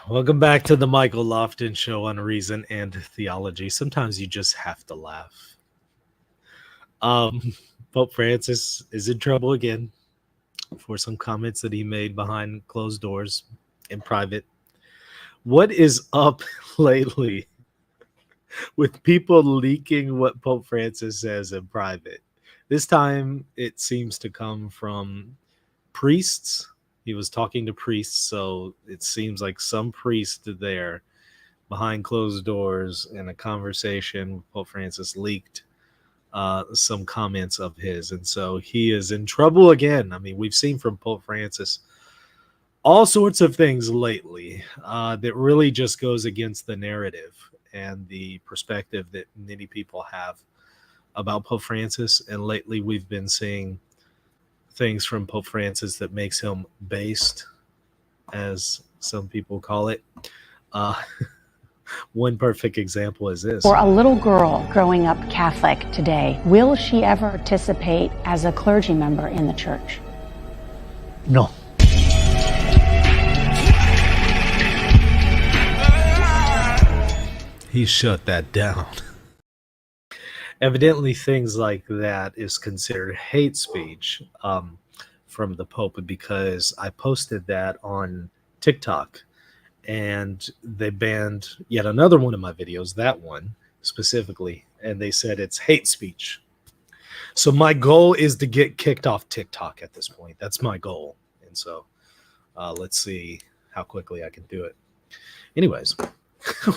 Welcome back to the Michael Lofton Show on Reason and Theology. Sometimes you just have to laugh. Um, Pope Francis is in trouble again for some comments that he made behind closed doors in private. What is up lately with people leaking what Pope Francis says in private? This time it seems to come from priests. He was talking to priests, so it seems like some priest there behind closed doors in a conversation, Pope Francis leaked some comments of his. And so he is in trouble again. I mean, we've seen from Pope Francis all sorts of things lately that really just goes against the narrative and the perspective that many people have about Pope Francis. And lately we've been seeing things from Pope Francis that makes him based, as some people call it. Uh, One perfect example is this. For a little girl growing up Catholic today, will she ever participate as a clergy member in the church? No. He shut that down. Evidently, things like that is considered hate speech from the Pope, because I posted that on TikTok and they banned yet another one of my videos, that one specifically, and they said it's hate speech. So my goal is to get kicked off TikTok at this point. That's my goal. And so let's see how quickly I can do it. Anyways,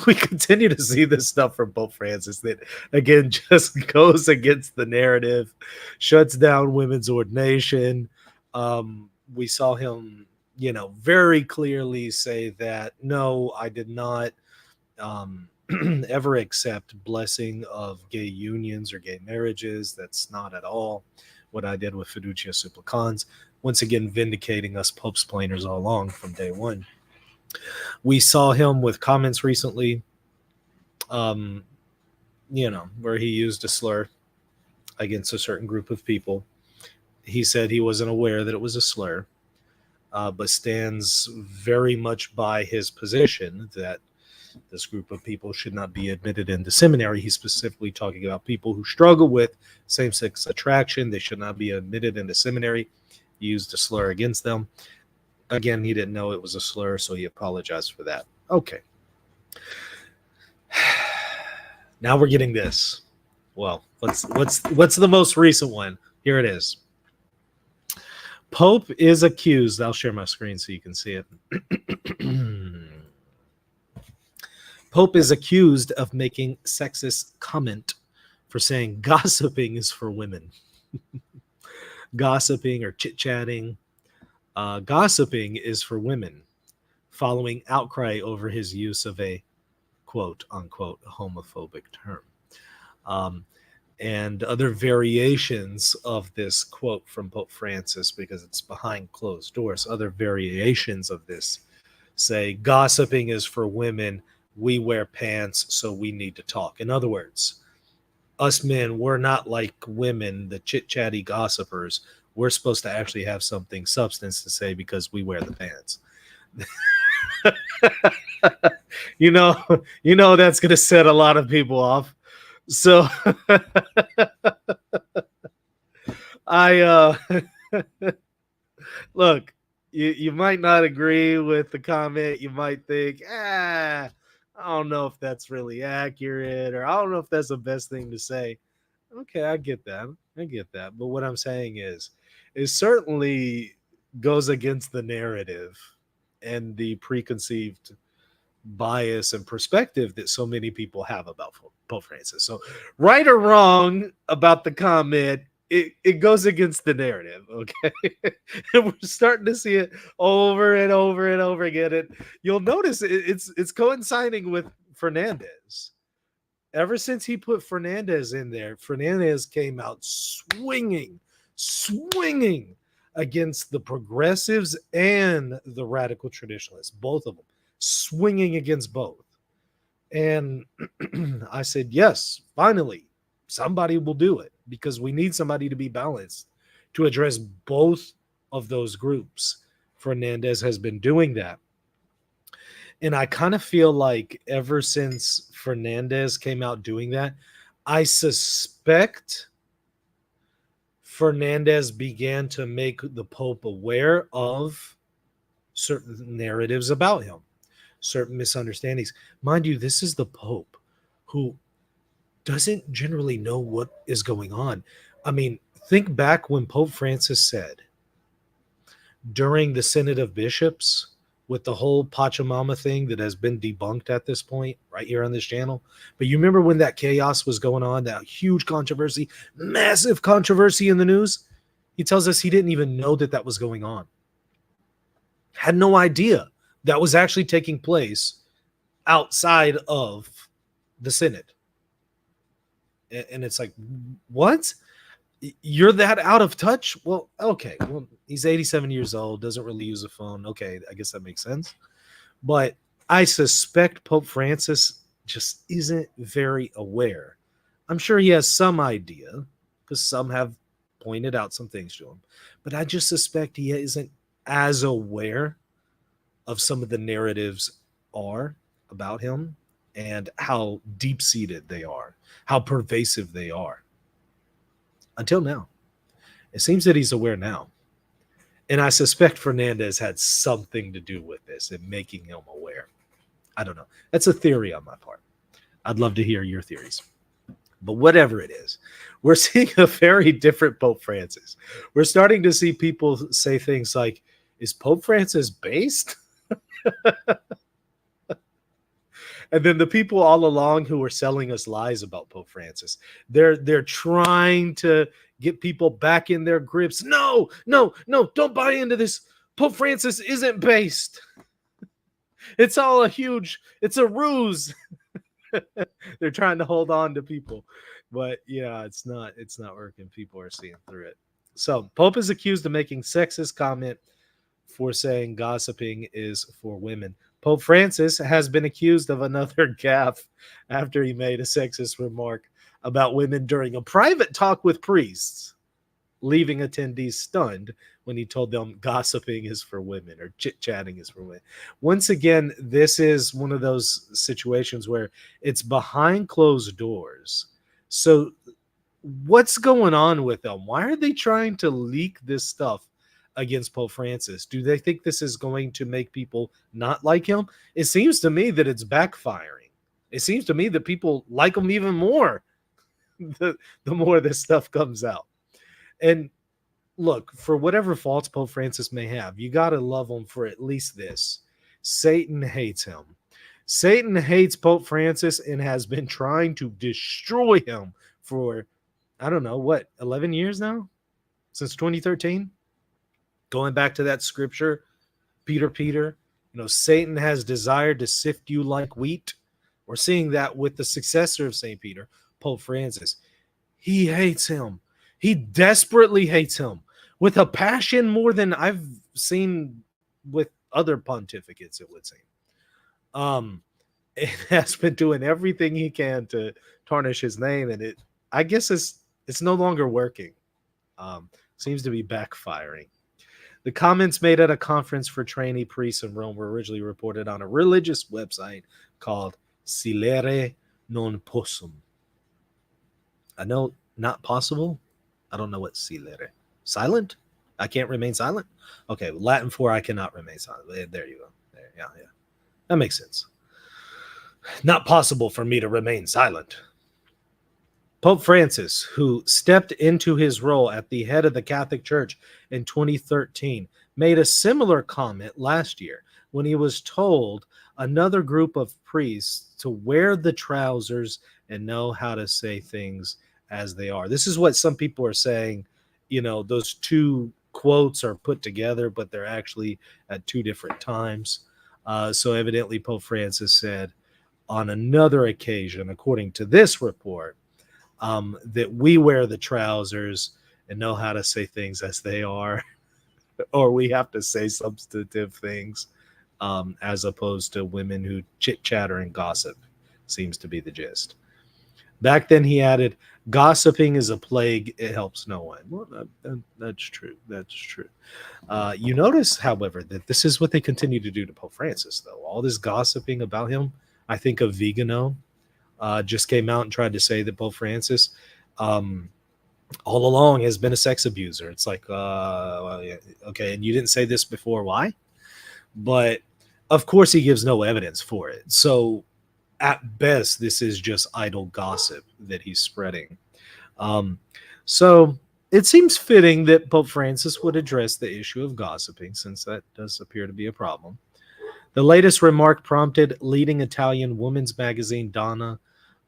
we continue to see this stuff from Pope Francis that, again, just goes against the narrative, shuts down women's ordination. We saw him, very clearly say that, no, I did not ever accept blessing of gay unions or gay marriages. That's not at all what I did with Fiducia Supplicans. Once again, vindicating us Pope's planers all along from day one. We saw him with comments recently, where he used a slur against a certain group of people. He said he wasn't aware that it was a slur, but stands very much by his position that this group of people should not be admitted into seminary. He's specifically talking about people who struggle with same-sex attraction. They should not be admitted into seminary. He used a slur against them. Again, he didn't know it was a slur, so he apologized for that. Okay. Now we're getting this. Well, what's the most recent one? Here it is. Pope is accused. I'll share my screen so you can see it. Pope is accused of making sexist comment for saying gossiping is for women. Gossiping or chit-chatting. Gossiping is for women, following outcry over his use of a quote-unquote homophobic term. And other variations of this quote from Pope Francis, because it's behind closed doors, other variations of this say gossiping is for women. We wear pants, so we need to talk. In other words, us men, we're not like women, the chit-chatty gossipers. We're supposed to actually have something substance to say because we wear the pants. you know that's going to set a lot of people off. So I look, you might not agree with the comment. You might think, I don't know if that's really accurate, or I don't know if that's the best thing to say. Okay, I get that. But what I'm saying is, it certainly goes against the narrative and the preconceived bias and perspective that so many people have about Pope Francis. So, right or wrong about the comment, it goes against the narrative, okay? And we're starting to see it over and over and over again. And you'll notice it's coinciding with Fernandez. Ever since he put Fernandez in there, Fernandez came out swinging against the progressives and the radical traditionalists, both of them, swinging against both. And I said, yes, finally, somebody will do it, because we need somebody to be balanced to address both of those groups. Fernandez has been doing that. And I kind of feel like ever since Fernandez came out doing that, I suspect Fernandez began to make the Pope aware of certain narratives about him, certain misunderstandings. Mind you, this is the Pope who doesn't generally know what is going on. I mean, think back when Pope Francis said during the Synod of Bishops with the whole Pachamama thing that has been debunked at this point right here on this channel. But you remember when that chaos was going on, that huge controversy, massive controversy in the news? He tells us he didn't even know that that was going on. Had no idea that was actually taking place outside of the Synod. And it's like, what? You're that out of touch? Well, okay. Well, he's 87 years old, doesn't really use a phone. Okay, I guess that makes sense. But I suspect Pope Francis just isn't very aware. I'm sure he has some idea because some have pointed out some things to him. But I just suspect he isn't as aware of some of the narratives are about him and how deep-seated they are, how pervasive they are. Until now. It seems that he's aware now. And I suspect Fernandez had something to do with this and making him aware. I don't know. That's a theory on my part. I'd love to hear your theories. But whatever it is, we're seeing a very different Pope Francis. We're starting to see people say things like, is Pope Francis based? And then the people all along who were selling us lies about Pope Francis, they're trying to get people back in their grips. No, don't buy into this. Pope Francis isn't based. It's all it's a ruse. They're trying to hold on to people. But yeah, it's not working. People are seeing through it. So Pope is accused of making sexist comment for saying gossiping is for women. Pope Francis has been accused of another gaffe after he made a sexist remark about women during a private talk with priests, leaving attendees stunned when he told them gossiping is for women or chit-chatting is for women. Once again, this is one of those situations where it's behind closed doors. So what's going on with them? Why are they trying to leak this stuff against Pope Francis? Do they think this is going to make people not like him? It seems to me that it's backfiring. It seems to me that people like him even more the more this stuff comes out. And look, for whatever faults Pope Francis may have, you got to love him for at least this. Satan hates him. Satan hates Pope Francis and has been trying to destroy him for, I don't know, what, 11 years now? Since 2013? Going back to that scripture, Peter, Satan has desired to sift you like wheat. We're seeing that with the successor of St. Peter, Pope Francis. He hates him. He desperately hates him with a passion more than I've seen with other pontificates, it would seem. It has been doing everything he can to tarnish his name, and I guess it's no longer working. Seems to be backfiring. The comments made at a conference for trainee priests in Rome were originally reported on a religious website called Silere Non Possum. I know, not possible. I don't know what silere. Silent? I can't remain silent? Okay, Latin for I cannot remain silent. There you go. There, yeah. That makes sense. Not possible for me to remain silent. Pope Francis, who stepped into his role at the head of the Catholic Church in 2013, made a similar comment last year when he was told another group of priests to wear the trousers and know how to say things as they are. This is what some people are saying. Those two quotes are put together, but they're actually at two different times. So evidently Pope Francis said on another occasion, according to this report, that we wear the trousers and know how to say things as they are, or we have to say substantive things, as opposed to women who chit-chatter and gossip, seems to be the gist. Back then, he added, "Gossiping is a plague; it helps no one." Well, that's true. That's true. You notice, however, that this is what they continue to do to Pope Francis, though. All this gossiping about him. I think of Vigano, just came out and tried to say that Pope Francis, um, all along, has been a sex abuser. It's like, well, yeah, okay, and you didn't say this before. Why? But of course, he gives no evidence for it. So at best, this is just idle gossip that he's spreading. Um, so it seems fitting that Pope Francis would address the issue of gossiping, since that does appear to be a problem. The latest remark prompted leading Italian women's magazine Donna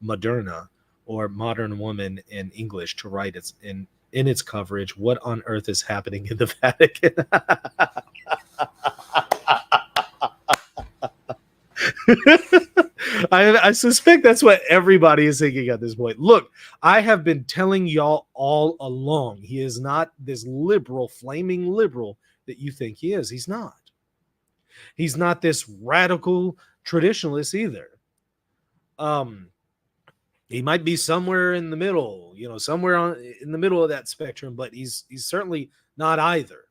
Moderna, or Modern Woman in English, to write in its coverage, "What on earth is happening in the Vatican?" I suspect that's what everybody is thinking at this point. Look, I have been telling y'all all along, he is not this liberal, flaming liberal that you think he is. He's not. He's not this radical traditionalist either. He might be somewhere in the middle, somewhere in the middle of that spectrum, but he's certainly not either.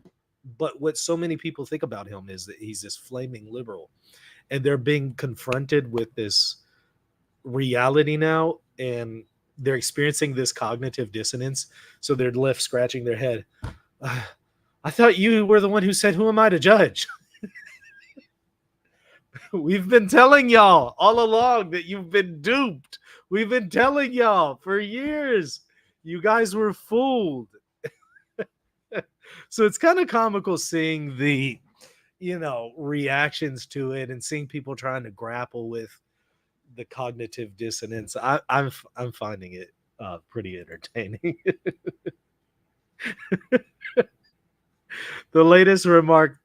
But what so many people think about him is that he's this flaming liberal, and they're being confronted with this reality now, and they're experiencing this cognitive dissonance. So they're left scratching their head. I thought you were the one who said, "Who am I to judge?" We've been telling y'all all along that you've been duped. We've been telling y'all for years. You guys were fooled. So it's kind of comical seeing the, reactions to it, and seeing people trying to grapple with the cognitive dissonance. I'm finding it pretty entertaining. The latest remark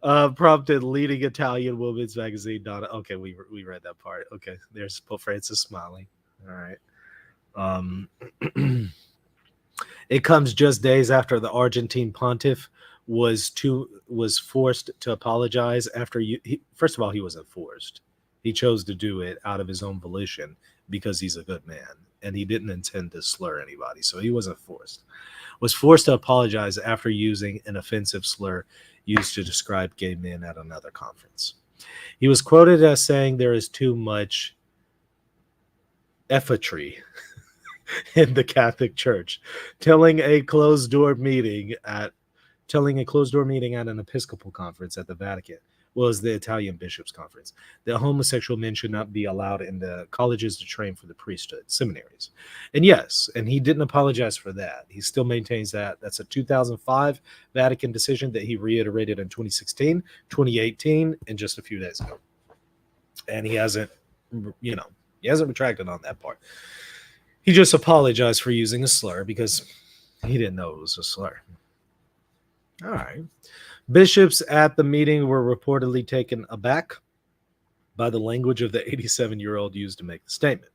prompted leading Italian women's magazine Donna. Okay, we read that part. Okay, there's Pope Francis smiling. All right. It comes just days after the Argentine pontiff was forced to apologize after first of all, he wasn't forced. He chose to do it out of his own volition because he's a good man, and he didn't intend to slur anybody, so he wasn't forced. Was forced to apologize after using an offensive slur used to describe gay men at another conference. He was quoted as saying there is too much effatry in the Catholic Church, telling a closed door meeting at an Episcopal conference at the Vatican. Was the Italian Bishops' Conference. The homosexual men should not be allowed in the colleges to train for the priesthood, seminaries. And yes, and he didn't apologize for that. He still maintains that. That's a 2005 Vatican decision that he reiterated in 2016, 2018, and just a few days ago. And he hasn't retracted on that part. He just apologized for using a slur because he didn't know it was a slur. All right. Bishops at the meeting were reportedly taken aback by the language of the 87-year-old used to make the statement.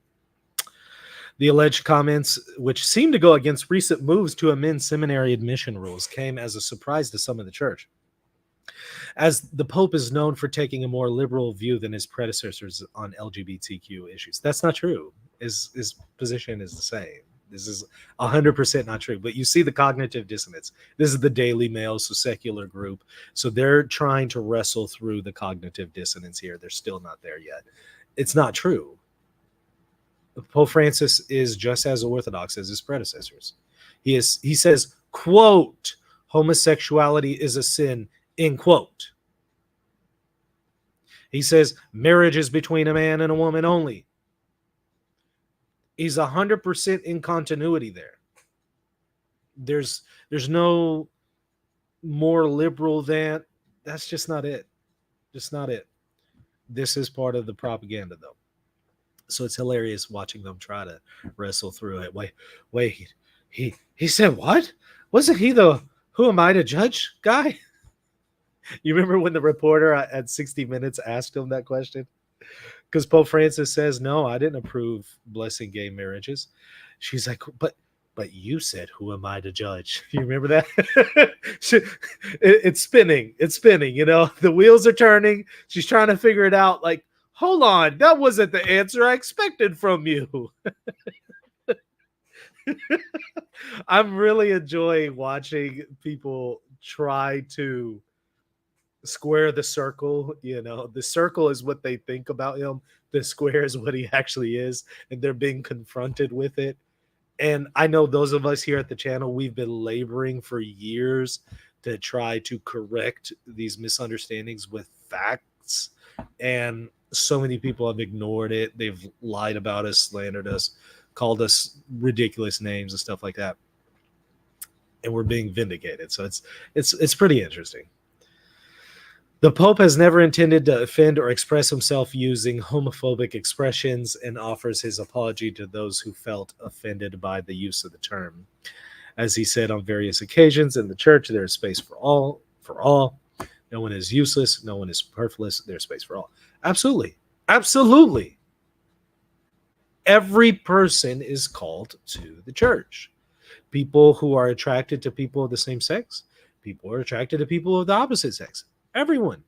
The alleged comments, which seemed to go against recent moves to amend seminary admission rules, came as a surprise to some of the church, as the Pope is known for taking a more liberal view than his predecessors on LGBTQ issues. That's not true. His position is the same. This is 100% not true. But you see the cognitive dissonance. This is the Daily Mail, so secular group. So they're trying to wrestle through the cognitive dissonance here. They're still not there yet. It's not true. Pope Francis is just as orthodox as his predecessors. He says, quote, homosexuality is a sin, end quote. He says marriage is between a man and a woman only. He's 100% in continuity there. There's no more liberal than that's just not it. Just not it. This is part of the propaganda, though. So it's hilarious watching them try to wrestle through it. Wait, he said what? Wasn't he the "who am I to judge" guy? You remember when the reporter at 60 Minutes asked him that question? Because Pope Francis says, "No, I didn't approve blessing gay marriages." She's like, but you said, "Who am I to judge?" You remember that? It's spinning. It's spinning. The wheels are turning. She's trying to figure it out. Like, hold on, that wasn't the answer I expected from you. I'm really enjoying watching people try to square the circle. You know, the circle is what they think about him, the square is what he actually is, and they're being confronted with it. And I know those of us here at the channel, we've been laboring for years to try to correct these misunderstandings with facts. And so many people have ignored it. They've lied about us, slandered us, called us ridiculous names and stuff like that. And we're being vindicated. So it's pretty interesting. The Pope has never intended to offend or express himself using homophobic expressions and offers his apology to those who felt offended by the use of the term. As he said on various occasions, in the church there is space for all, for all. No one is useless, no one is superfluous, there's space for all. Absolutely. Absolutely. Every person is called to the church. People who are attracted to people of the same sex, people are attracted to people of the opposite sex. Everyone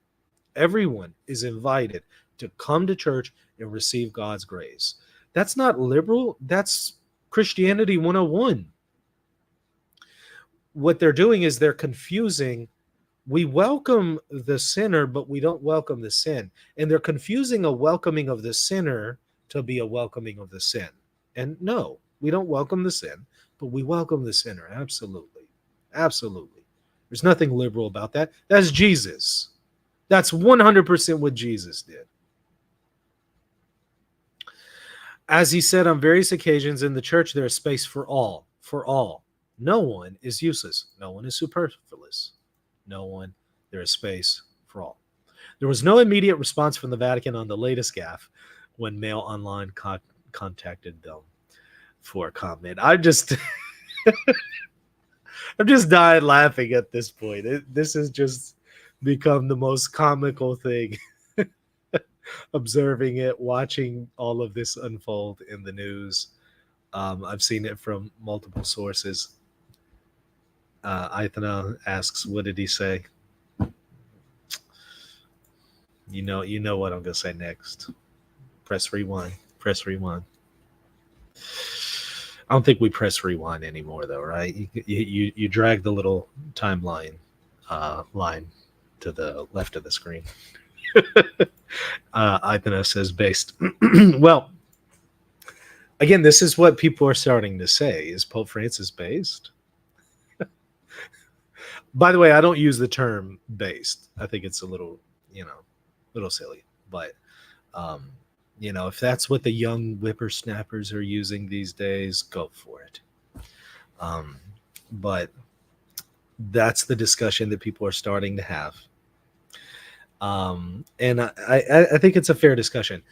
is invited to come to church and receive God's grace. That's not liberal. That's Christianity 101. What they're doing is they're confusing. We welcome the sinner, but we don't welcome the sin. And they're confusing a welcoming of the sinner to be a welcoming of the sin. And no, we don't welcome the sin, but we welcome the sinner. Absolutely. Absolutely. There's nothing liberal about that. That's Jesus. That's 100% what Jesus did. As he said on various occasions, in the church, there is space for all. For all. No one is useless. No one is superfluous. No one. There is space for all. There was no immediate response from the Vatican on the latest gaffe when Mail Online contacted them for a comment. I'm just dying laughing at this point. This has just become the most comical thing. Observing it, watching all of this unfold in the news. I've seen it from multiple sources. Ithana asks, what did he say? You know what I'm going to say next. Press rewind. Press rewind. I don't think we press rewind anymore, though, right? You drag the little timeline line to the left of the screen. Ithana says based. Well, again, this is what people are starting to say. Is Pope Francis based? By the way, I don't use the term based. I think it's a little silly. But if that's what the young whippersnappers are using these days, go for it. But that's the discussion that people are starting to have. And I think it's a fair discussion.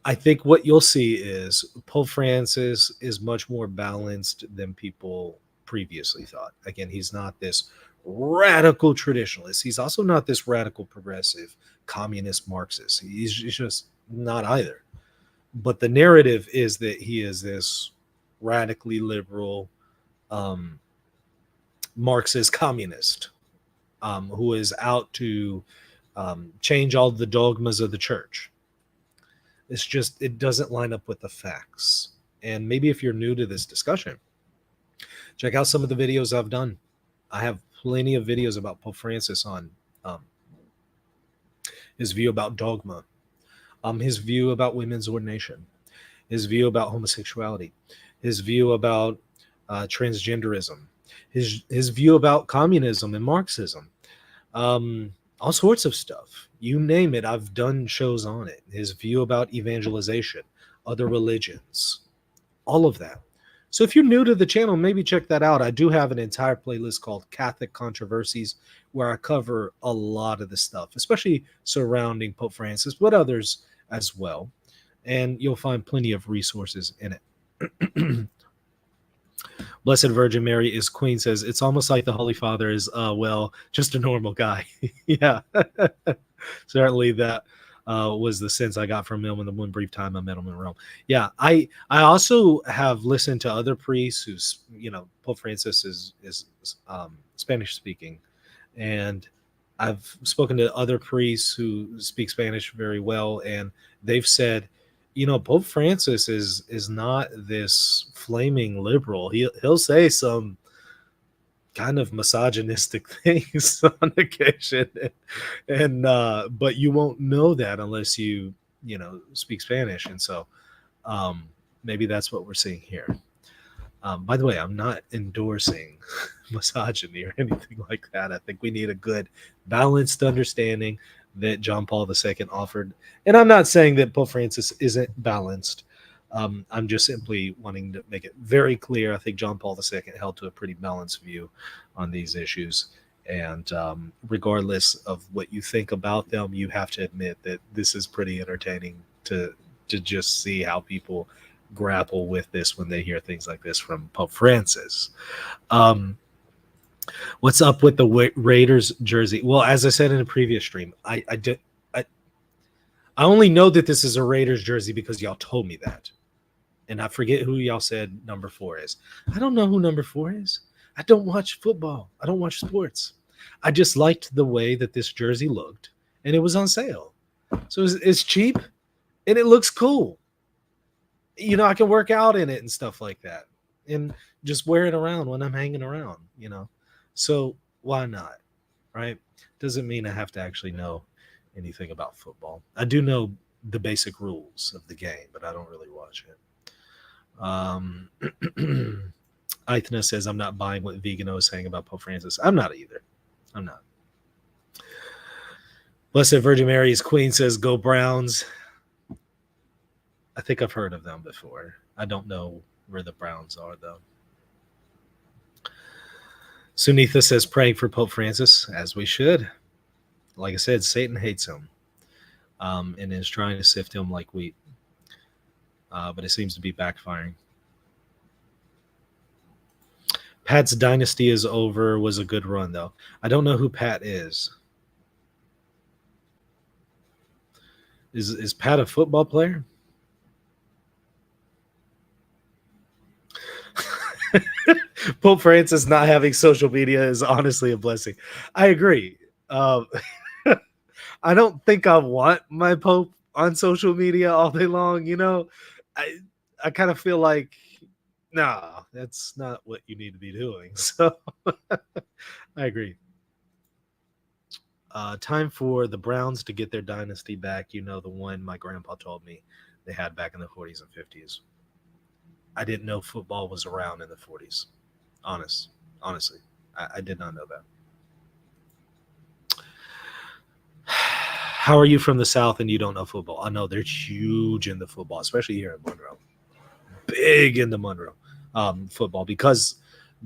I think what you'll see is Pope Francis is much more balanced than people previously thought. Again, he's not this radical traditionalist. He's also not this radical progressive communist Marxist. He's just not either. But the narrative is that he is this radically liberal Marxist communist who is out to change all the dogmas of the church. It's just, it doesn't line up with the facts. And maybe if you're new to this discussion, check out some of the videos I've done. I have plenty of videos about Pope Francis on his view about dogma, his view about women's ordination, his view about homosexuality, his view about transgenderism, his view about communism and Marxism, all sorts of stuff. You name it, I've done shows on it. His view about evangelization, other religions, all of that. So if you're new to the channel, maybe check that out. I do have an entire playlist called Catholic Controversies where I cover a lot of the stuff, especially surrounding Pope Francis, but others as well. And you'll find plenty of resources in it. Blessed Virgin Mary is Queen says, it's almost like the Holy Father is, just a normal guy. Yeah, certainly that was the sense I got from him in the one brief time I met him in Rome. Yeah, I also have listened to other priests who's, Pope Francis is Spanish speaking. And I've spoken to other priests who speak Spanish very well. And they've said Pope Francis is not this flaming liberal. He'll say some kind of misogynistic things on occasion, and but you won't know that unless you speak Spanish, and so um, maybe that's what we're seeing here. By the way, I'm not endorsing misogyny or anything like that. I think we need a good, balanced understanding that John Paul II offered. And I'm not saying that Pope Francis isn't balanced. I'm just simply wanting to make it very clear. I think John Paul II held to a pretty balanced view on these issues. And regardless of what you think about them, you have to admit that this is pretty entertaining to just see how people grapple with this when they hear things like this from Pope Francis. What's up with the Raiders jersey? Well, as I said in a previous stream, I only know that this is a Raiders jersey because y'all told me that. And I forget who y'all said number 4 is. I don't know who number 4 is. I don't watch football. I don't watch sports. I just liked the way that this jersey looked, and it was on sale. So it's cheap, and it looks cool. I can work out in it and stuff like that, and just wear it around when I'm hanging around, So why not, right? Doesn't mean I have to actually know anything about football. I do know the basic rules of the game, but I don't really watch it. Aithna says, I'm not buying what Vigano is saying about Pope Francis. I'm not either. I'm not. Blessed Virgin Mary's Queen says, go Browns. I think I've heard of them before. I don't know where the Browns are, though. Sunitha says, praying for Pope Francis, as we should. Like I said, Satan hates him and is trying to sift him like wheat. But it seems to be backfiring. Pat's dynasty is over. Was a good run, though. I don't know who Pat is. Is Pat a football player? Pope Francis not having social media is honestly a blessing. I agree. I don't think I want my Pope on social media all day long. I kind of feel like, nah, that's not what you need to be doing. So I agree. Time for the Browns to get their dynasty back. The one my grandpa told me they had back in the 40s and 50s. I didn't know football was around in the 40s. Honestly, I did not know that. How are you from the South and you don't know football? I know they're huge into football, especially here in Monroe. Big into Monroe football, because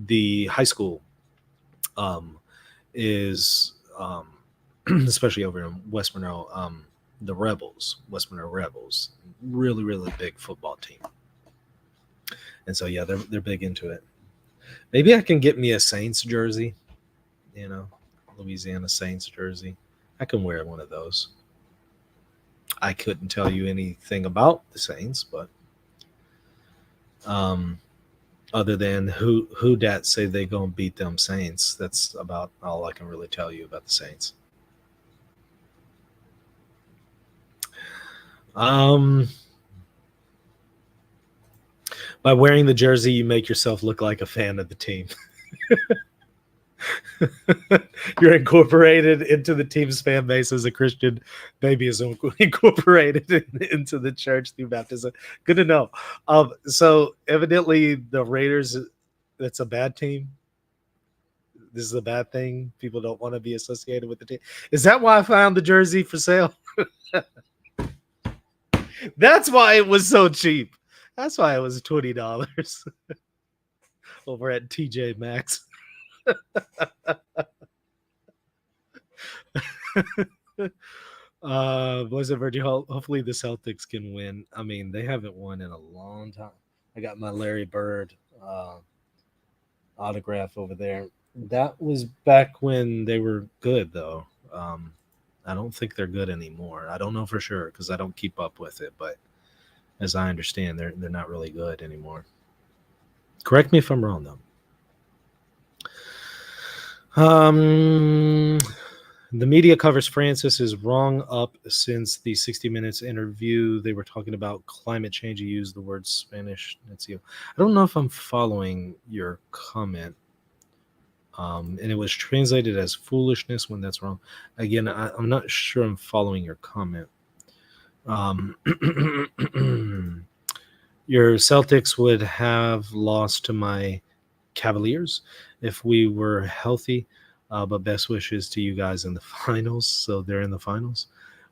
the high school is, especially over in West Monroe, the Rebels, West Monroe Rebels, really, really big football team. And so, yeah, they're big into it. Maybe I can get me a Saints jersey, Louisiana Saints jersey. I can wear one of those. I couldn't tell you anything about the Saints, but other than who dat say they gonna beat them Saints, that's about all I can really tell you about the Saints. By wearing the jersey, you make yourself look like a fan of the team. You're incorporated into the team's fan base as a Christian. Baby is incorporated into the church through baptism. Good to know. So evidently the Raiders, that's a bad team. This is a bad thing. People don't want to be associated with the team. Is that why I found the jersey for sale? That's why it was so cheap. That's why it was $20 over at TJ Maxx. Blessed Virgin, hopefully the Celtics can win. I mean, they haven't won in a long time. I got my Larry Bird autograph over there. That was back when they were good, though. I don't think they're good anymore. I don't know for sure because I don't keep up with it, but as I understand, they're not really good anymore. Correct me if I'm wrong, though. The media covers Francis is wrong up since the 60 Minutes interview. They were talking about climate change. You used the word Spanish. That's you. I don't know if I'm following your comment. And it was translated as foolishness when that's wrong. Again, I'm not sure I'm following your comment. Your Celtics would have lost to my Cavaliers if we were healthy. But best wishes to you guys in the finals. So they're in the finals.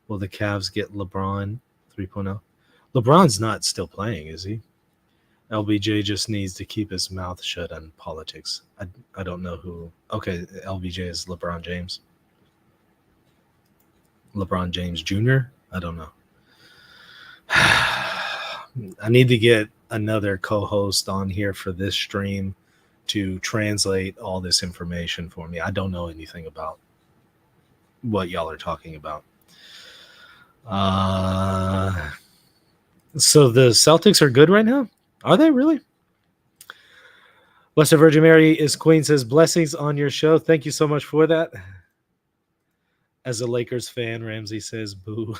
Will the Cavs get LeBron 3.0? LeBron's not still playing, is he? LBJ just needs to keep his mouth shut on politics. I don't know who. Okay, LBJ is LeBron James. LeBron James Jr.? I don't know. I need to get another co-host on here for this stream to translate all this information for me. I don't know anything about what y'all are talking about. So the Celtics are good right now? Are they really? Blessed Virgin Mary is Queen says, blessings on your show. Thank you so much for that. As a Lakers fan, Ramsey says, boo.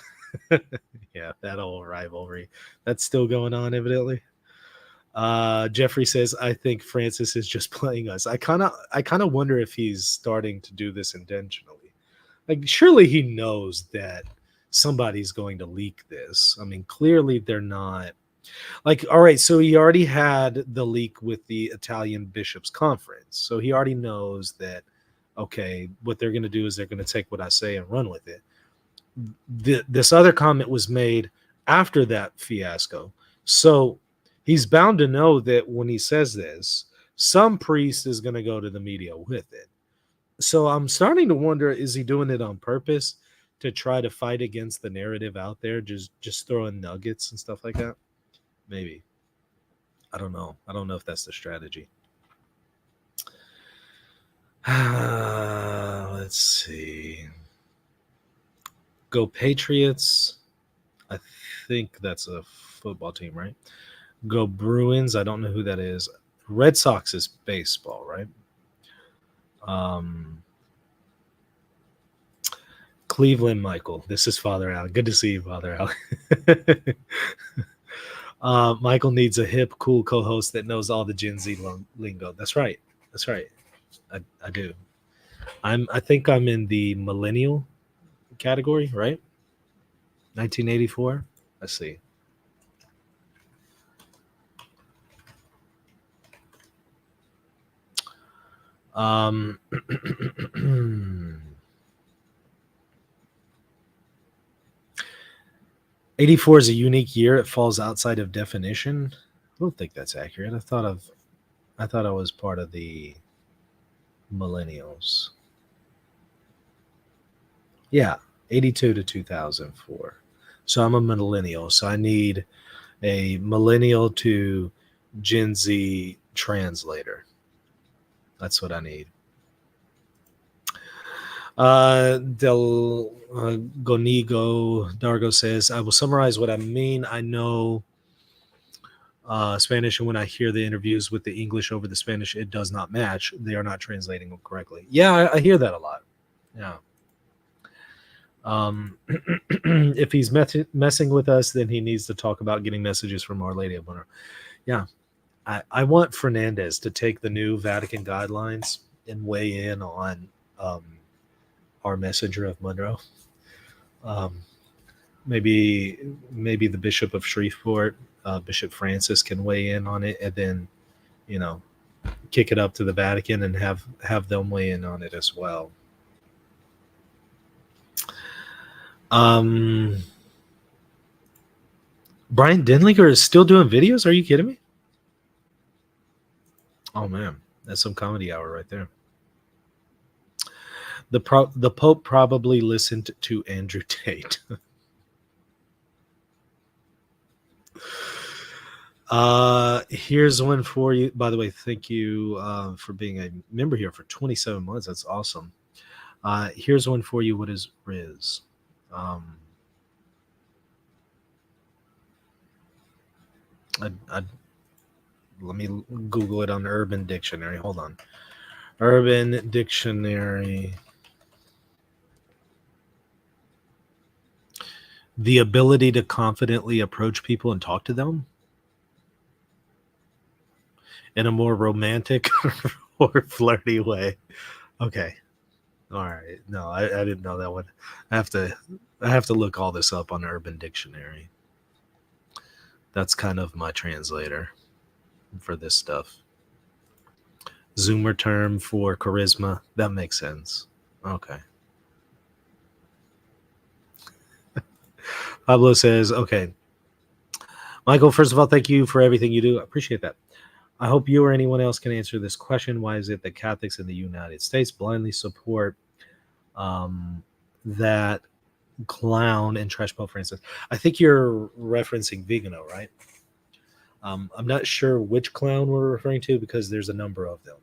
Yeah, that old rivalry. That's still going on, evidently. Jeffrey says, I think Francis is just playing us. I kind of wonder if he's starting to do this intentionally. Like, surely he knows that somebody's going to leak this. I mean, clearly they're not. Like, all right, so he already had the leak with the Italian Bishops' Conference. So he already knows that, okay, what they're going to do is they're going to take what I say and run with it. This other comment was made after that fiasco. So he's bound to know that when he says this, some priest is going to go to the media with it. So I'm starting to wonder, is he doing it on purpose to try to fight against the narrative out there, just throwing nuggets and stuff like that? Maybe. I don't know. I don't know if that's the strategy. Let's see. Go Patriots. I think that's a football team, right? Go Bruins. I don't know who that is. Red Sox is baseball, right? Cleveland, Michael. This is Father Al. Good to see you, Father Al. Michael needs a hip, cool co-host that knows all the Gen Z lingo. That's right. That's right. I do. I think I'm in the millennial category, right? 1984. Let's see. '84 is a unique year. It falls outside of definition. I don't think that's accurate. I thought I was part of the millennials. Yeah, 82 to 2004. So I'm a millennial. So I need a millennial to Gen Z translator. That's what I need. Del Gonigo Dargo says, I will summarize what I mean. I know Spanish, and when I hear the interviews with the English over the Spanish, it does not match. They are not translating them correctly. Yeah, I hear that a lot. Yeah. If he's messing with us, then he needs to talk about getting messages from Our Lady of Monroe. Yeah. I want Fernandez to take the new Vatican guidelines and weigh in on our messenger of Monroe. Maybe the Bishop of Shreveport, Bishop Francis, can weigh in on it, and then, kick it up to the Vatican and have them weigh in on it as well. Brian Denlinger is still doing videos? Are you kidding me? Oh man, that's some comedy hour right there. The Pope probably listened to Andrew Tate. Here's one for you. By the way, thank you for being a member here for 27 months. That's awesome. Here's one for you. What is Riz? Let me Google it on Urban Dictionary. Hold on. Urban Dictionary. The ability to confidently approach people and talk to them in a more romantic or flirty way. Okay. All right. No, I didn't know that one. I have to look all this up on Urban Dictionary. That's kind of my translator for this stuff. Zoomer term for charisma. That makes sense. Okay. Pablo says, okay. Michael, first of all, thank you for everything you do. I appreciate that. I hope you or anyone else can answer this question. Why is it that Catholics in the United States blindly support that clown and Trash Pope Francis? I think you're referencing Vigano, right? I'm not sure which clown we're referring to because there's a number of them.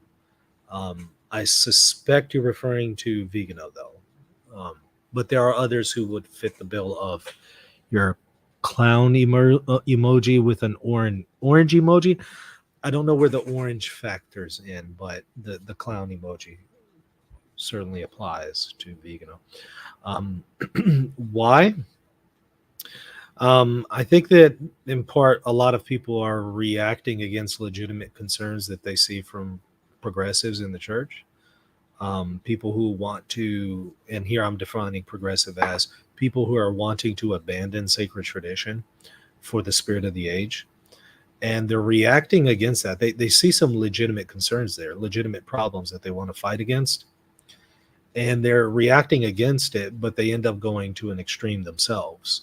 I suspect you're referring to Vigano, though. But there are others who would fit the bill of your clown emoji with an orange emoji. I don't know where the orange factors in, but the clown emoji certainly applies to Vigano. Why? I think that in part, a lot of people are reacting against legitimate concerns that they see from progressives in the church. People who want to, and here I'm defining progressive as people who are wanting to abandon sacred tradition for the spirit of the age. And they're reacting against that. They see some legitimate concerns there, legitimate problems that they want to fight against. And they're reacting against it, but they end up going to an extreme themselves.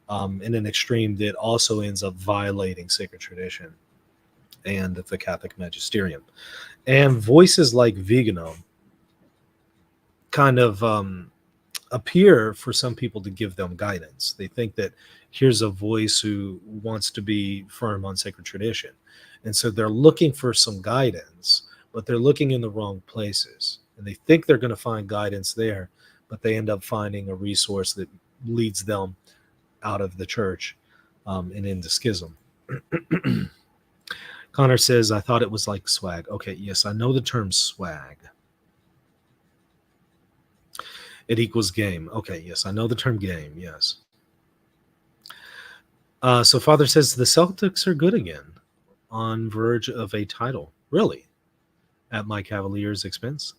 In an extreme that also ends up violating sacred tradition and the Catholic magisterium. And voices like Vigano kind of appear for some people to give them guidance. They think that here's a voice who wants to be firm on sacred tradition. And so they're looking for some guidance, but they're looking in the wrong places. And they think they're going to find guidance there, but they end up finding a resource that leads them out of the church and into schism. Connor says, I thought it was like swag. Okay, yes, I know the term swag. It equals game. Okay, yes, I know the term game, yes. So Father says the Celtics are good again, on verge of a title. Really? At my Cavaliers' expense?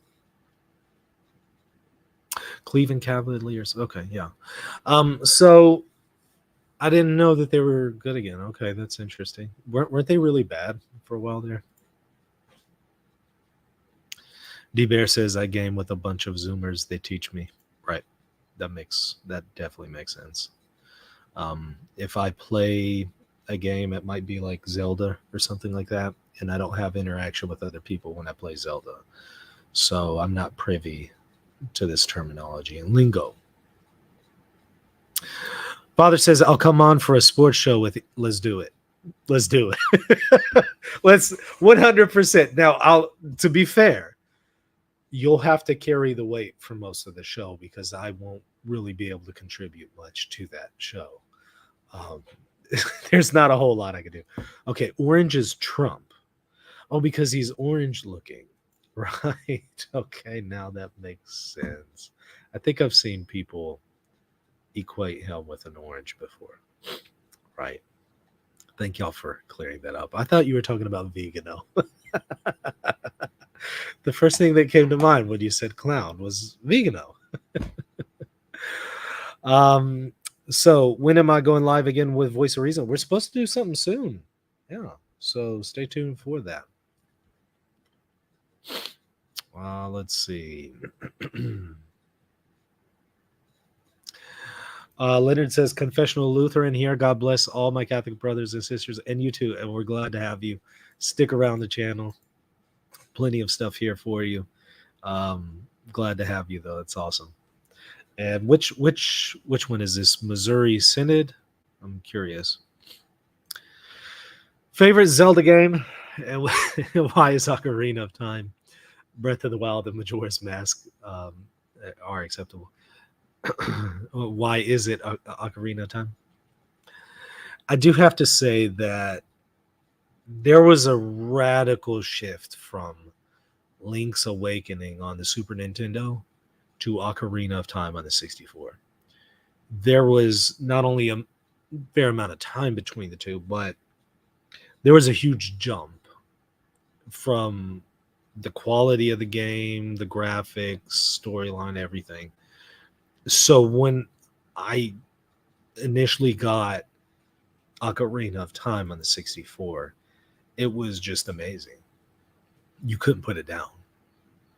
Cleveland Cavaliers. Okay, yeah. So I didn't know that they were good again. Okay, that's interesting. Weren't they really bad for a while there? D-Bear says I game with a bunch of Zoomers. They teach me. Right. That definitely makes sense. If I play a game, it might be like Zelda or something like that, and I don't have interaction with other people when I play Zelda. So I'm not privy to this terminology and lingo. Father says, I'll come on for a sports show with you. Let's do it. Let's do it. Let's 100%. Now, to be fair, you'll have to carry the weight for most of the show because I won't really be able to contribute much to that show. There's not a whole lot I can do. Okay, orange is Trump. Oh, because he's orange looking. Right. Okay, now that makes sense. I think I've seen people equate him with an orange before. Right. Thank y'all for clearing that up. I thought you were talking about Vigano. The first thing that came to mind when you said clown was Vigano. So when am I going live again with Voice of Reason? We're supposed to do something soon. Yeah. So stay tuned for that. Let's see. Leonard says, Confessional Lutheran here. God bless all my Catholic brothers and sisters, and you too. And we're glad to have you. Stick around the channel. Plenty of stuff here for you. Glad to have you, though. It's awesome. And which one is this? Missouri Synod? I'm curious. Favorite Zelda game? And why is Ocarina of Time, Breath of the Wild, and Majora's Mask are acceptable? Why is it Ocarina of Time? I do have to say that there was a radical shift from Link's Awakening on the Super Nintendo to Ocarina of Time on the 64. there was not only a fair amount of time between the two, but there was a huge jump from the quality of the game, the graphics, storyline, everything. So when I initially got Ocarina of Time on the 64, it was just amazing. You couldn't put it down.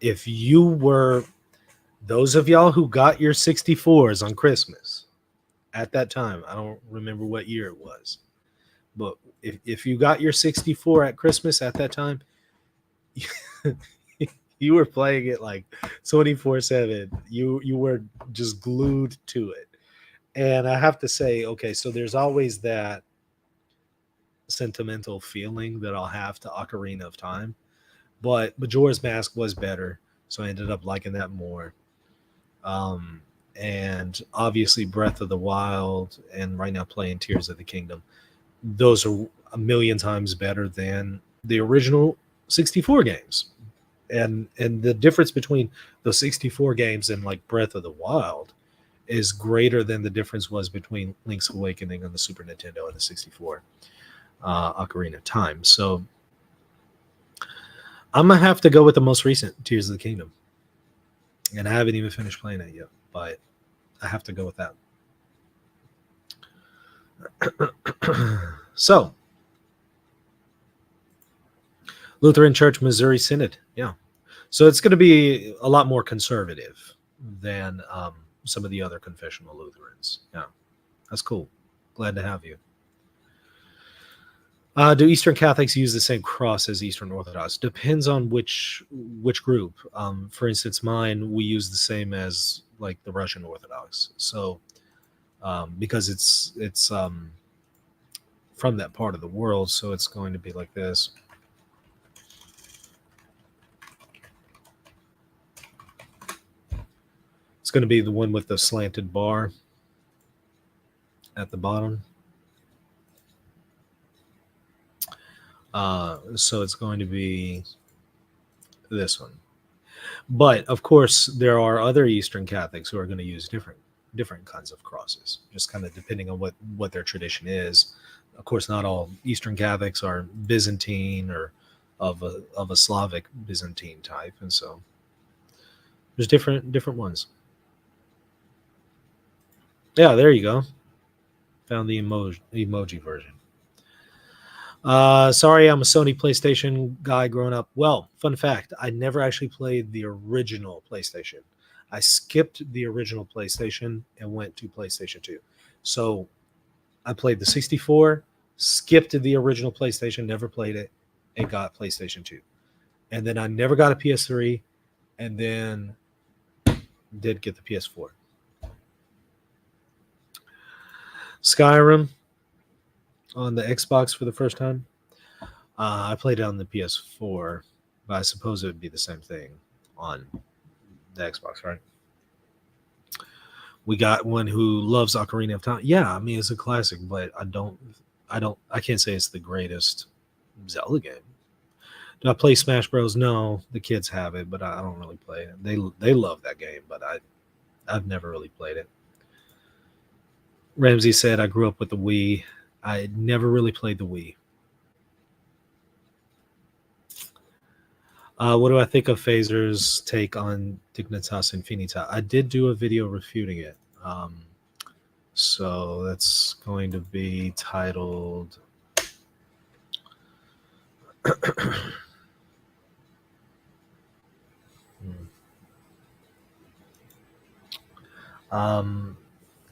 If you were those of y'all who got your 64s on Christmas at that time, I don't remember what year it was, but if you got your 64 at Christmas at that time, you were playing it like 24/7. You were just glued to it. And I have to say, okay, so there's always that sentimental feeling that I'll have to Ocarina of Time, but Majora's Mask was better, so I ended up liking that more. And obviously Breath of the Wild, and right now playing Tears of the Kingdom, those are a million times better than the original 64 games. And the difference between those 64 games and like Breath of the Wild is greater than the difference was between Link's Awakening on the Super Nintendo and the 64 Ocarina of Time. So I'm gonna have to go with the most recent Tears of the Kingdom, and I haven't even finished playing it yet, but I have to go with that. So, Lutheran Church Missouri Synod, yeah. So it's going to be a lot more conservative than some of the other confessional Lutherans. Yeah, that's cool. Glad to have you. Do Eastern Catholics use the same cross as Eastern Orthodox? Depends on which group. For instance, mine, we use the same as like the Russian Orthodox. So because it's from that part of the world, so it's going to be like this. It's going to be the one with the slanted bar at the bottom. So it's going to be this one. But of course, there are other Eastern Catholics who are going to use different kinds of crosses, just kind of depending on what their tradition is. Of course, not all Eastern Catholics are Byzantine or of a Slavic Byzantine type, and so there's different ones. Yeah, there you go. Found the emoji version. Sorry, I'm a Sony PlayStation guy growing up. Well, fun fact, I never actually played the original PlayStation. I skipped the original PlayStation and went to PlayStation 2. So I played the 64, skipped the original PlayStation, never played it, and got PlayStation 2. And then I never got a PS3, and then did get the PS4. Skyrim on the Xbox for the first time. I played it on the PS4, but I suppose it would be the same thing on the Xbox, right? We got one who loves Ocarina of Time. Yeah, I mean it's a classic, but I can't say it's the greatest Zelda game. Do I play Smash Bros? No, the kids have it, but I don't really play it. They love that game, but I've never really played it. Ramsey said I grew up with the Wii. I never really played the Wii. What do I think of Phaser's take on Dignitas Infinita? I did do a video refuting it. So that's going to be titled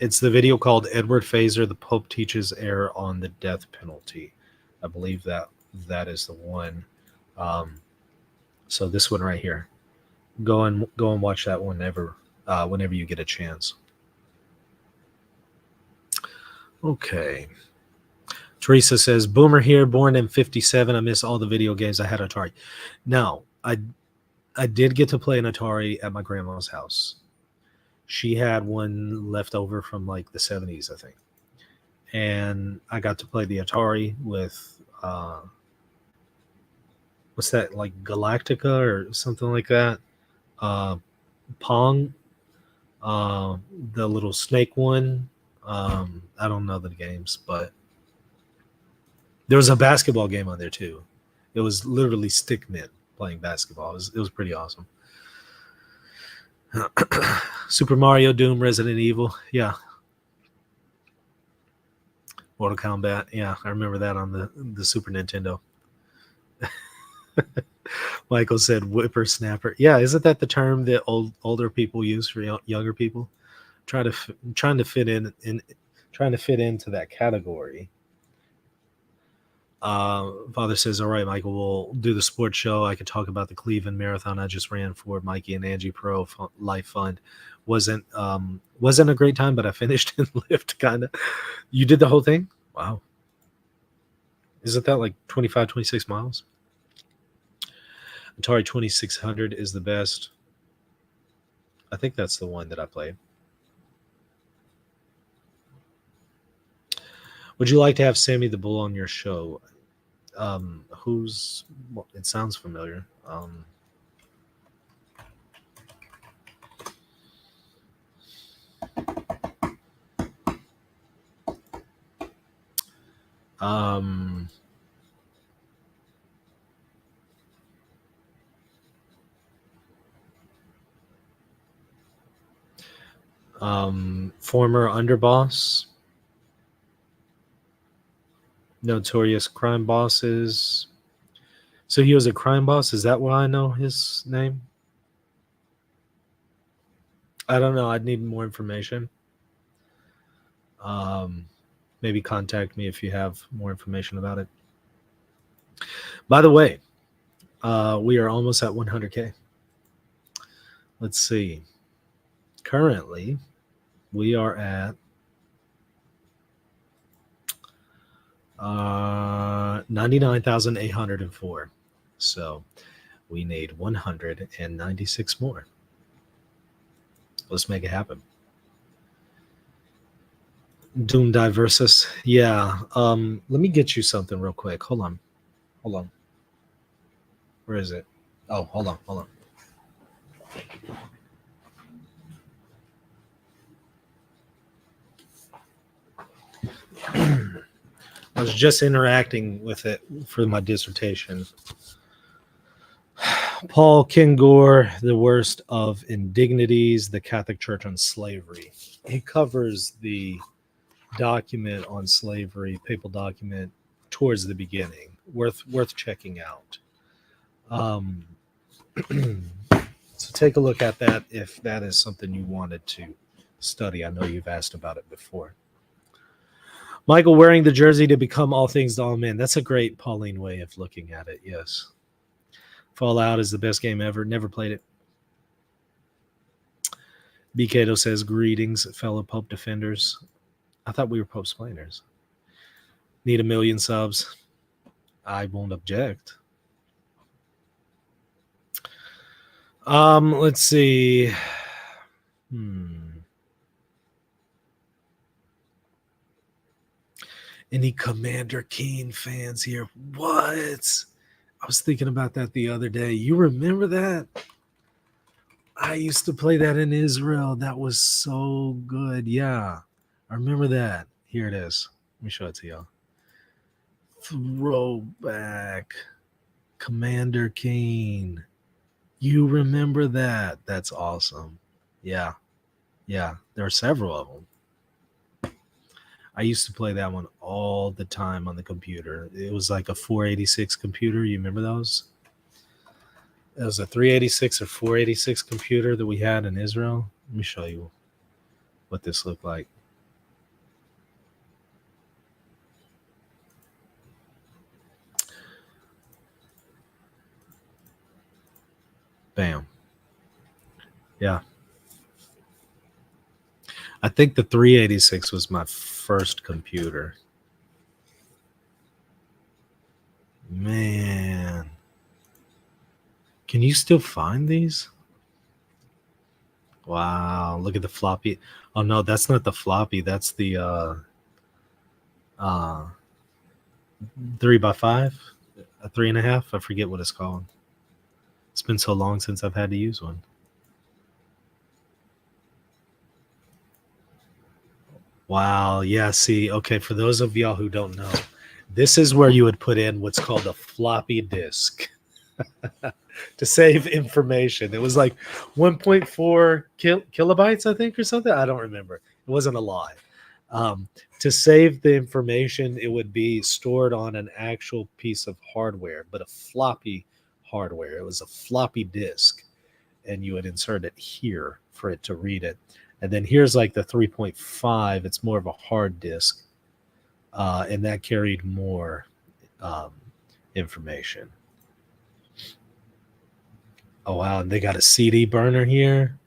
it's the video called Edward Phaser, the Pope Teaches Error on the Death Penalty. I believe that is the one. So this one right here. Go and watch that whenever you get a chance. Okay. Teresa says, Boomer here, born in 57. I miss all the video games. I had Atari. Now, I did get to play an Atari at my grandma's house. She had one left over from like the 70s, I think. And I got to play the Atari with what's that, like Galactica or something like that? Pong. The little snake one. I don't know the games, but there was a basketball game on there too. It was literally stickmen playing basketball. It was pretty awesome. Super Mario, Doom, Resident Evil. Yeah. Mortal Kombat. Yeah, I remember that on the Super Nintendo. Michael said whippersnapper. Yeah, isn't that the term that older people use for younger people? Trying to fit trying to fit into that category. Father says, "All right, Michael, we'll do the sports show. I could talk about the Cleveland Marathon I just ran for Mikey and Angie Pro Life Fund. Wasn't a great time, but I finished and lived kind of. You did the whole thing? Wow. Isn't that like 25, 26 miles? Atari 2600 is the best. I think that's the one that I played. Would you like to have Sammy the Bull on your show? It sounds familiar. Former underboss, notorious crime bosses. So he was a crime boss. Is that why I know his name? I don't know. I'd need more information. Maybe contact me if you have more information about it. By the way, we are almost at 100K. Let's see. Currently, we are at 99,804. So we need 196 more. Let's make it happen. Doom Diversus. Yeah. Let me get you something real quick. Hold on. Where is it? Oh, hold on. I was just interacting with it for my dissertation. Paul Kingor, The Worst of Indignities, the Catholic Church on Slavery. He covers the document on slavery, papal document, towards the beginning. Worth checking out. So take a look at that if that is something you wanted to study. I know you've asked about it before. Michael wearing the jersey to become all things to all men. That's a great Pauline way of looking at it, yes. Fallout is the best game ever. Never played it. B. Cato says, greetings, fellow Pope defenders. I thought we were Pope splainers. Need 1 million subs. I won't object. Let's see. Any Commander Keen fans here? What? I was thinking about that the other day. You remember that? I used to play that in Israel. That was so good. Yeah, I remember that. Here it is. Let me show it to y'all. Throwback. Commander Keen. You remember that? That's awesome. Yeah. There are several of them. I used to play that one all the time on the computer. It was like a 486 computer. You remember those? It was a 386 or 486 computer that we had in Israel. Let me show you what this looked like. Bam. Yeah. I think the 386 was my first computer. Man. Can you still find these? Wow, look at the floppy. Oh no, that's not the floppy. That's the 3x5, a 3.5. I forget what it's called. It's been so long since I've had to use one. Wow. Yeah. See, okay. For those of y'all who don't know, this is where you would put in what's called a floppy disk to save information. It was like 1.4 kilobytes, I think, or something. I don't remember. It wasn't a lot. Um, to save the information, it would be stored on an actual piece of hardware, but a floppy hardware. It was a floppy disk, and you would insert it here for it to read it. And then here's like the 3.5. It's more of a hard disk, and that carried more information. Oh, wow. And they got a CD burner here.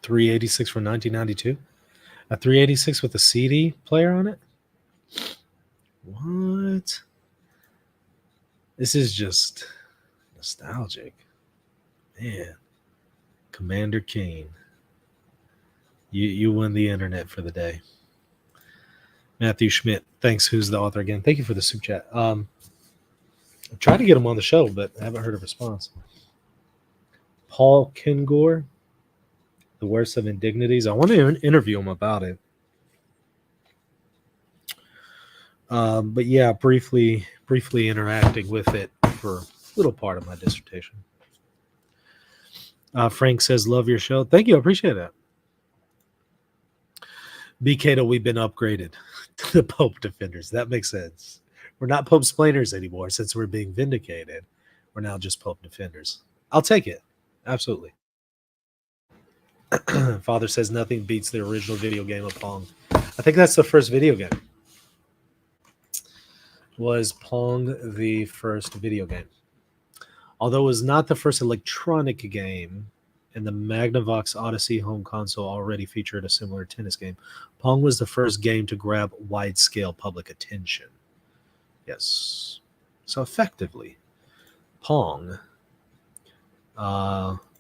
386 from 1992. A 386 with a CD player on it? What? This is just nostalgic. Man. Commander Keen. You won the internet for the day. Matthew Schmidt. Thanks. Who's the author again? Thank you for the super chat. I tried to get him on the show, but I haven't heard a response. Paul Kingore. The Worst of Indignities. I want to interview him about it. But yeah, briefly interacting with it for a little part of my dissertation. Frank says, love your show. Thank you. I appreciate that. BKto, we've been upgraded to the Pope Defenders. That makes sense. We're not Pope Splainers anymore since we're being vindicated. We're now just Pope Defenders. I'll take it. Absolutely. Father says nothing beats the original video game of Pong. I think that's the first video game. Was Pong the first video game? Although it was not the first electronic game, and the Magnavox Odyssey home console already featured a similar tennis game, Pong was the first game to grab wide-scale public attention. Yes. So effectively, Pong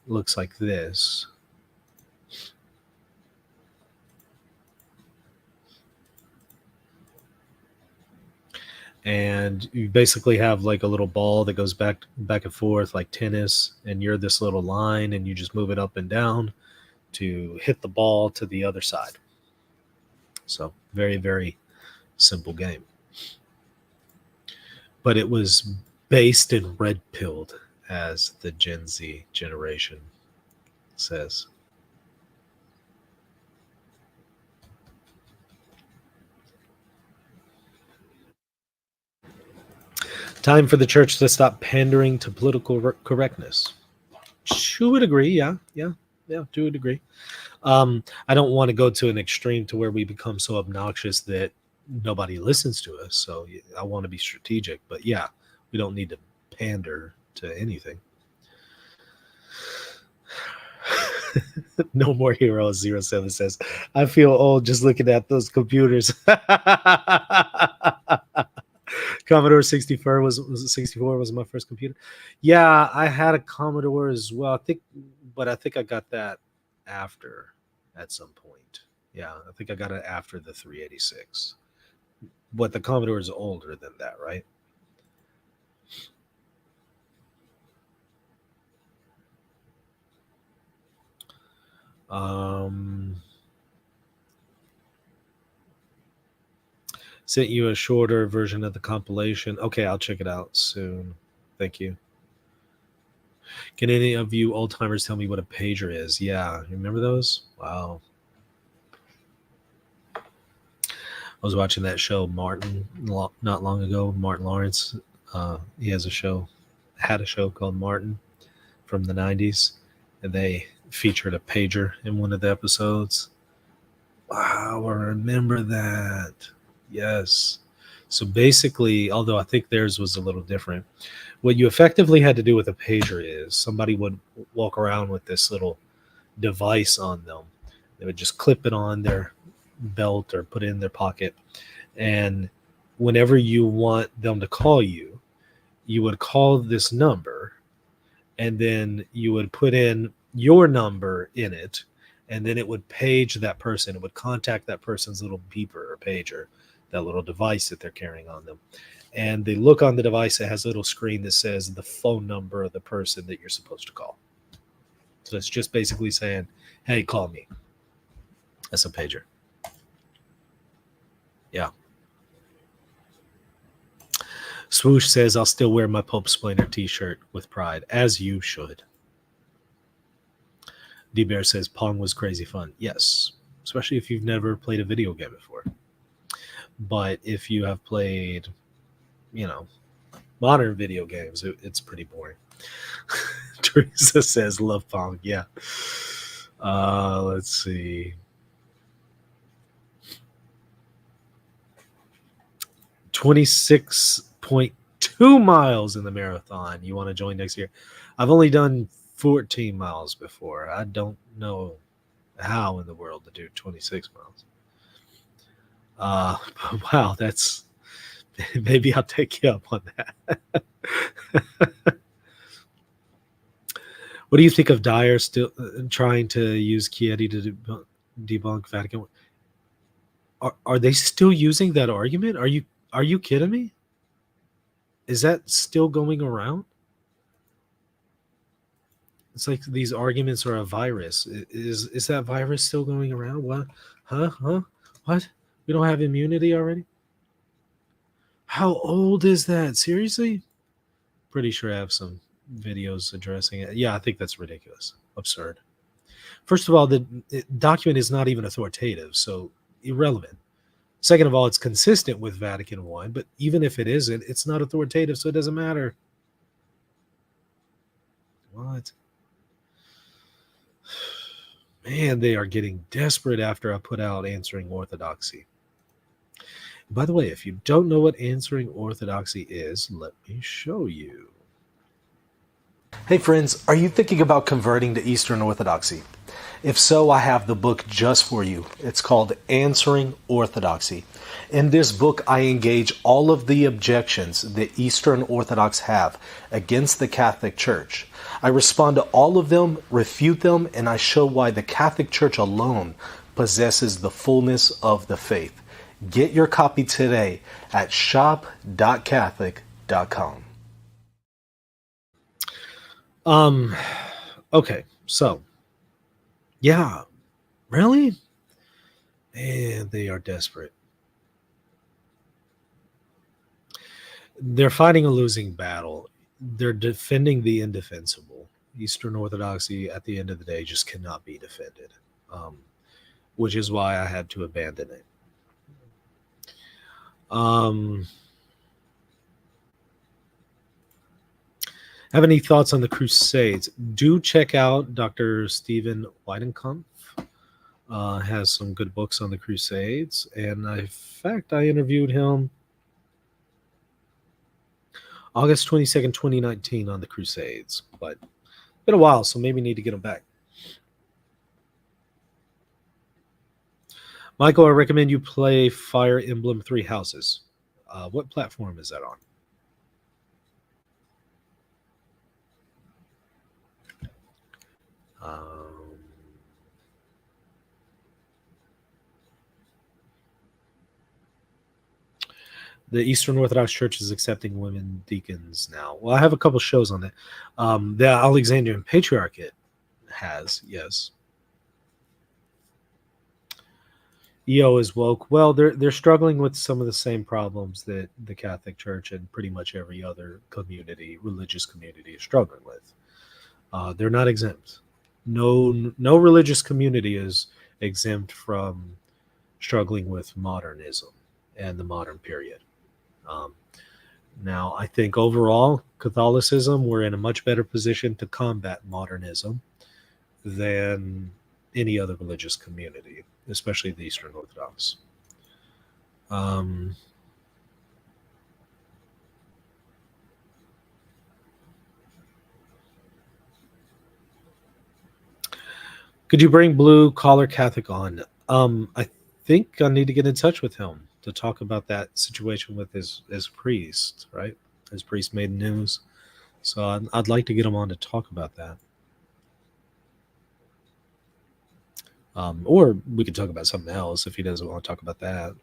looks like this. And you basically have like a little ball that goes back and forth like tennis, and you're this little line, and you just move it up and down to hit the ball to the other side. So very, very simple game. But it was based in red-pilled, as the Gen Z generation says. Time for the church to stop pandering to political correctness. Who would agree? Yeah, who would agree? I don't want to go to an extreme to where we become so obnoxious that nobody listens to us. So I want to be strategic. But yeah, we don't need to pander to anything. No More Heroes 07 says, I feel old just looking at those computers. Commodore 64 was my first computer. Yeah, I had a Commodore as well. I think I got that after at some point. Yeah, I think I got it after the 386. But the Commodore is older than that, right? Sent you a shorter version of the compilation. Okay, I'll check it out soon. Thank you. Can any of you old timers tell me what a pager is? Yeah, you remember those? Wow. I was watching that show, Martin, not long ago. Martin Lawrence. He had a show called Martin from the 90s, and they featured a pager in one of the episodes. Wow, I remember that. Yes. So basically, although I think theirs was a little different, what you effectively had to do with a pager is somebody would walk around with this little device on them. They would just clip it on their belt or put it in their pocket. And whenever you want them to call you, you would call this number, and then you would put in your number in it, and then it would page that person. It would contact that person's little beeper or pager, that little device that they're carrying on them. And they look on the device, it has a little screen that says the phone number of the person that you're supposed to call. So it's just basically saying, hey, call me. That's a pager. Yeah. Swoosh says, I'll still wear my Pope Splainer t-shirt with pride, as you should. D-Bear says, Pong was crazy fun. Yes, especially if you've never played a video game before. But if you have played, modern video games, it's pretty boring. Teresa says, love Pong. Yeah. Let's see. 26.2 miles in the marathon. You want to join next year? I've only done 14 miles before. I don't know how in the world to do 26 miles. Wow, that's maybe I'll take you up on that. What do you think of Dyer still trying to use Chieti to debunk Vatican? Are they still using that argument? Are you kidding me? Is that still going around? It's like these arguments are a virus. Is that virus still going around? What? Huh? What? We don't have immunity already? How old is that? Seriously? Pretty sure I have some videos addressing it. Yeah, I think that's ridiculous. Absurd. First of all, the document is not even authoritative, so irrelevant. Second of all, it's consistent with Vatican I, but even if it isn't, it's not authoritative, so it doesn't matter. What? Man, they are getting desperate after I put out Answering Orthodoxy. By the way, if you don't know what Answering Orthodoxy is, let me show you. Hey friends, are you thinking about converting to Eastern Orthodoxy? If so, I have the book just for you. It's called Answering Orthodoxy. In this book, I engage all of the objections that Eastern Orthodox have against the Catholic Church. I respond to all of them, refute them, and I show why the Catholic Church alone possesses the fullness of the faith. Get your copy today at shop.catholic.com. Okay, so yeah, really? Man, they are desperate. They're fighting a losing battle. They're defending the indefensible. Eastern Orthodoxy, at the end of the day, just cannot be defended, which is why I had to abandon it. Have any thoughts on the Crusades? Do check out Dr. Stephen Weidenkampf. Has some good books on the Crusades, and in fact, I interviewed him August 22nd, 2019 on the Crusades, but it's been a while, so maybe need to get him back. Michael, I recommend you play Fire Emblem Three Houses. What platform is that on? The Eastern Orthodox Church is accepting women deacons now. Well, I have a couple shows on that. The Alexandrian Patriarchate has, yes. EO is woke. Well, they're struggling with some of the same problems that the Catholic Church and pretty much every other community, religious community, is struggling with. They're not exempt. No religious community is exempt from struggling with modernism and the modern period. Now, I think overall, Catholicism, we're in a much better position to combat modernism than any other religious community, especially the Eastern Orthodox. Could you bring Blue Collar Catholic on? I think I need to get in touch with him to talk about that situation with his priest, right? His priest made news. So I'd like to get him on to talk about that. Or we could talk about something else if he doesn't want to talk about that.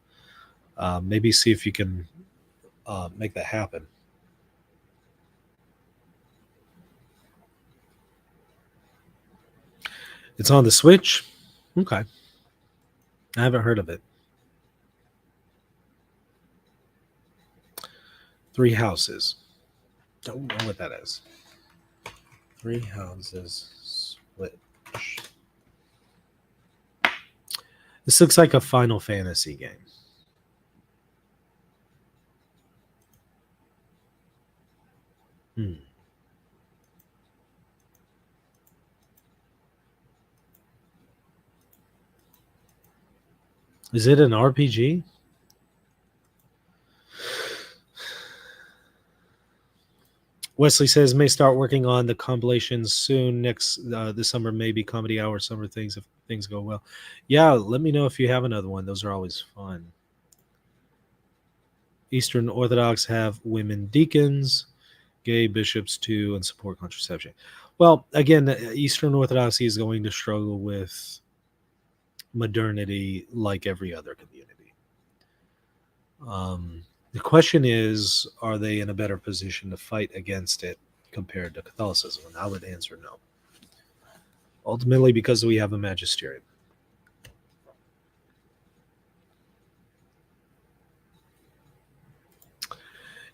Maybe see if you can make that happen. It's on the Switch? Okay. I haven't heard of it. Three Houses. Don't know what that is. Three Houses Switch. This looks like a Final Fantasy game. Is it an RPG? Wesley says may start working on the compilations soon. Next this summer, maybe Comedy Hour summer things if things go well. Yeah, let me know if you have another one. Those are always fun. Eastern Orthodox have women deacons, gay bishops too, and support contraception. Well, again, Eastern Orthodoxy is going to struggle with modernity like every other community. The question is, are they in a better position to fight against it compared to Catholicism? And I would answer no. Ultimately, because we have a magisterium.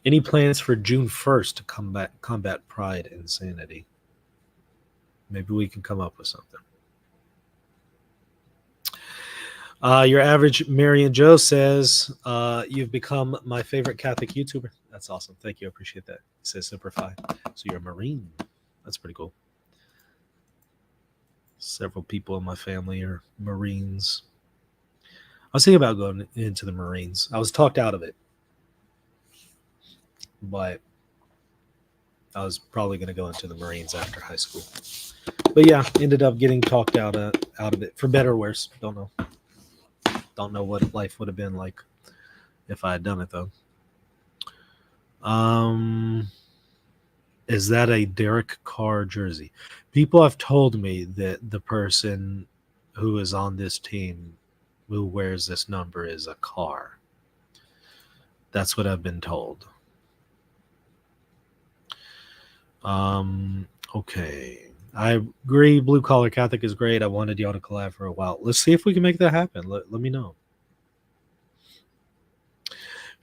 Any plans for June 1st to combat pride and insanity? Maybe we can come up with something. Your average Marion Joe says, you've become my favorite Catholic YouTuber. That's awesome. Thank you. I appreciate that. It says Simplify. So you're a Marine. That's pretty cool. Several people in my family are Marines. I was thinking about going into the Marines. I was talked out of it. But I was probably going to go into the Marines after high school. But yeah, ended up getting talked out of it, for better or worse. Don't know. Don't know what life would have been like if I had done it, though. Is that a Derek Carr jersey? People have told me that the person who is on this team who wears this number is a Carr. That's what I've been told. Okay. I agree. Blue Collar Catholic is great. I wanted y'all to collab for a while. Let's see if we can make that happen. Let me know.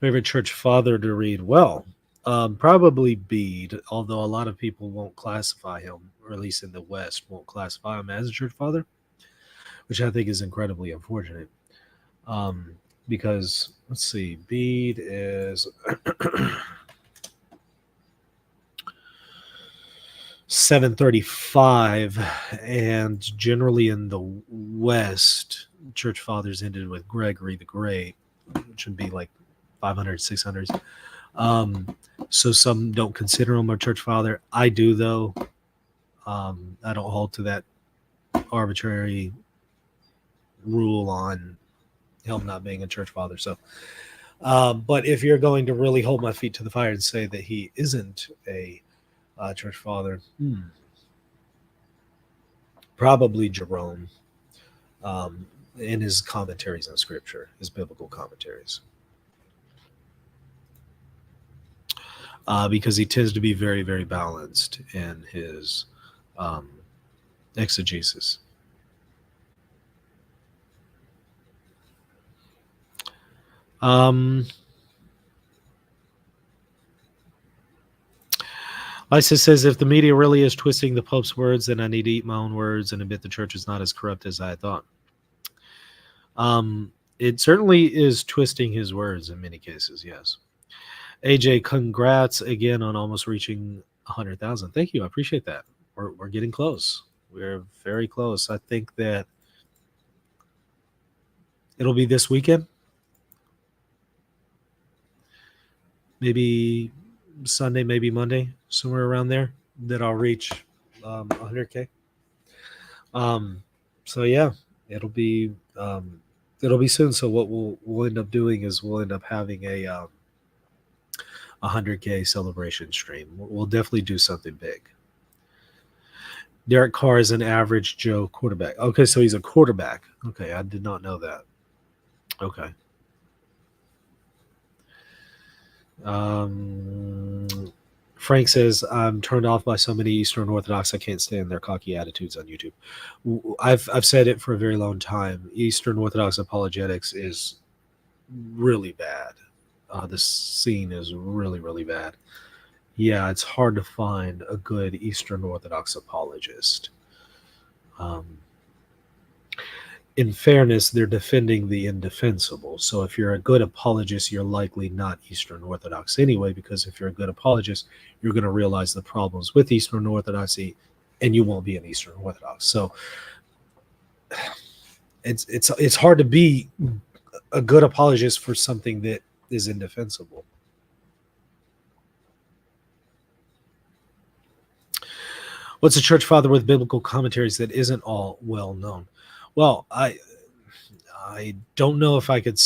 Favorite church father to read? Well, probably Bede, although a lot of people won't classify him, or at least in the West, won't classify him as a church father, which I think is incredibly unfortunate. Because, let's see, Bede is... 735, and generally in the West, church fathers ended with Gregory the Great, which would be like 500, 600s. So some don't consider him a church father. I do, though. I don't hold to that arbitrary rule on him not being a church father. So, but if you're going to really hold my feet to the fire and say that he isn't a church father, probably Jerome, in his commentaries on Scripture, his biblical commentaries, because he tends to be very, very balanced in his exegesis. Lisa says, if the media really is twisting the Pope's words, then I need to eat my own words and admit the church is not as corrupt as I thought. It certainly is twisting his words in many cases, yes. AJ, congrats again on almost reaching 100,000. Thank you. I appreciate that. We're getting close. We're very close. I think that it'll be this weekend. Maybe Sunday, maybe Monday, somewhere around there, that I'll reach 100K. So yeah, it'll be soon. So what we'll end up doing is we'll end up having a 100K celebration stream. We'll definitely do something big. Derek Carr is an average Joe quarterback. Okay, so he's a quarterback. Okay, I did not know that. Okay. Frank says, I'm turned off by so many Eastern Orthodox. I can't stand their cocky attitudes on YouTube. I've said it for a very long time. Eastern Orthodox apologetics is really bad. This scene is really, really bad. Yeah, it's hard to find a good Eastern Orthodox apologist. In fairness, they're defending the indefensible. So if you're a good apologist, you're likely not Eastern Orthodox anyway, because if you're a good apologist, you're going to realize the problems with Eastern Orthodoxy, and you won't be an Eastern Orthodox. So it's hard to be a good apologist for something that is indefensible. What's a church father with biblical commentaries that isn't all well known? Well, I don't know if I could.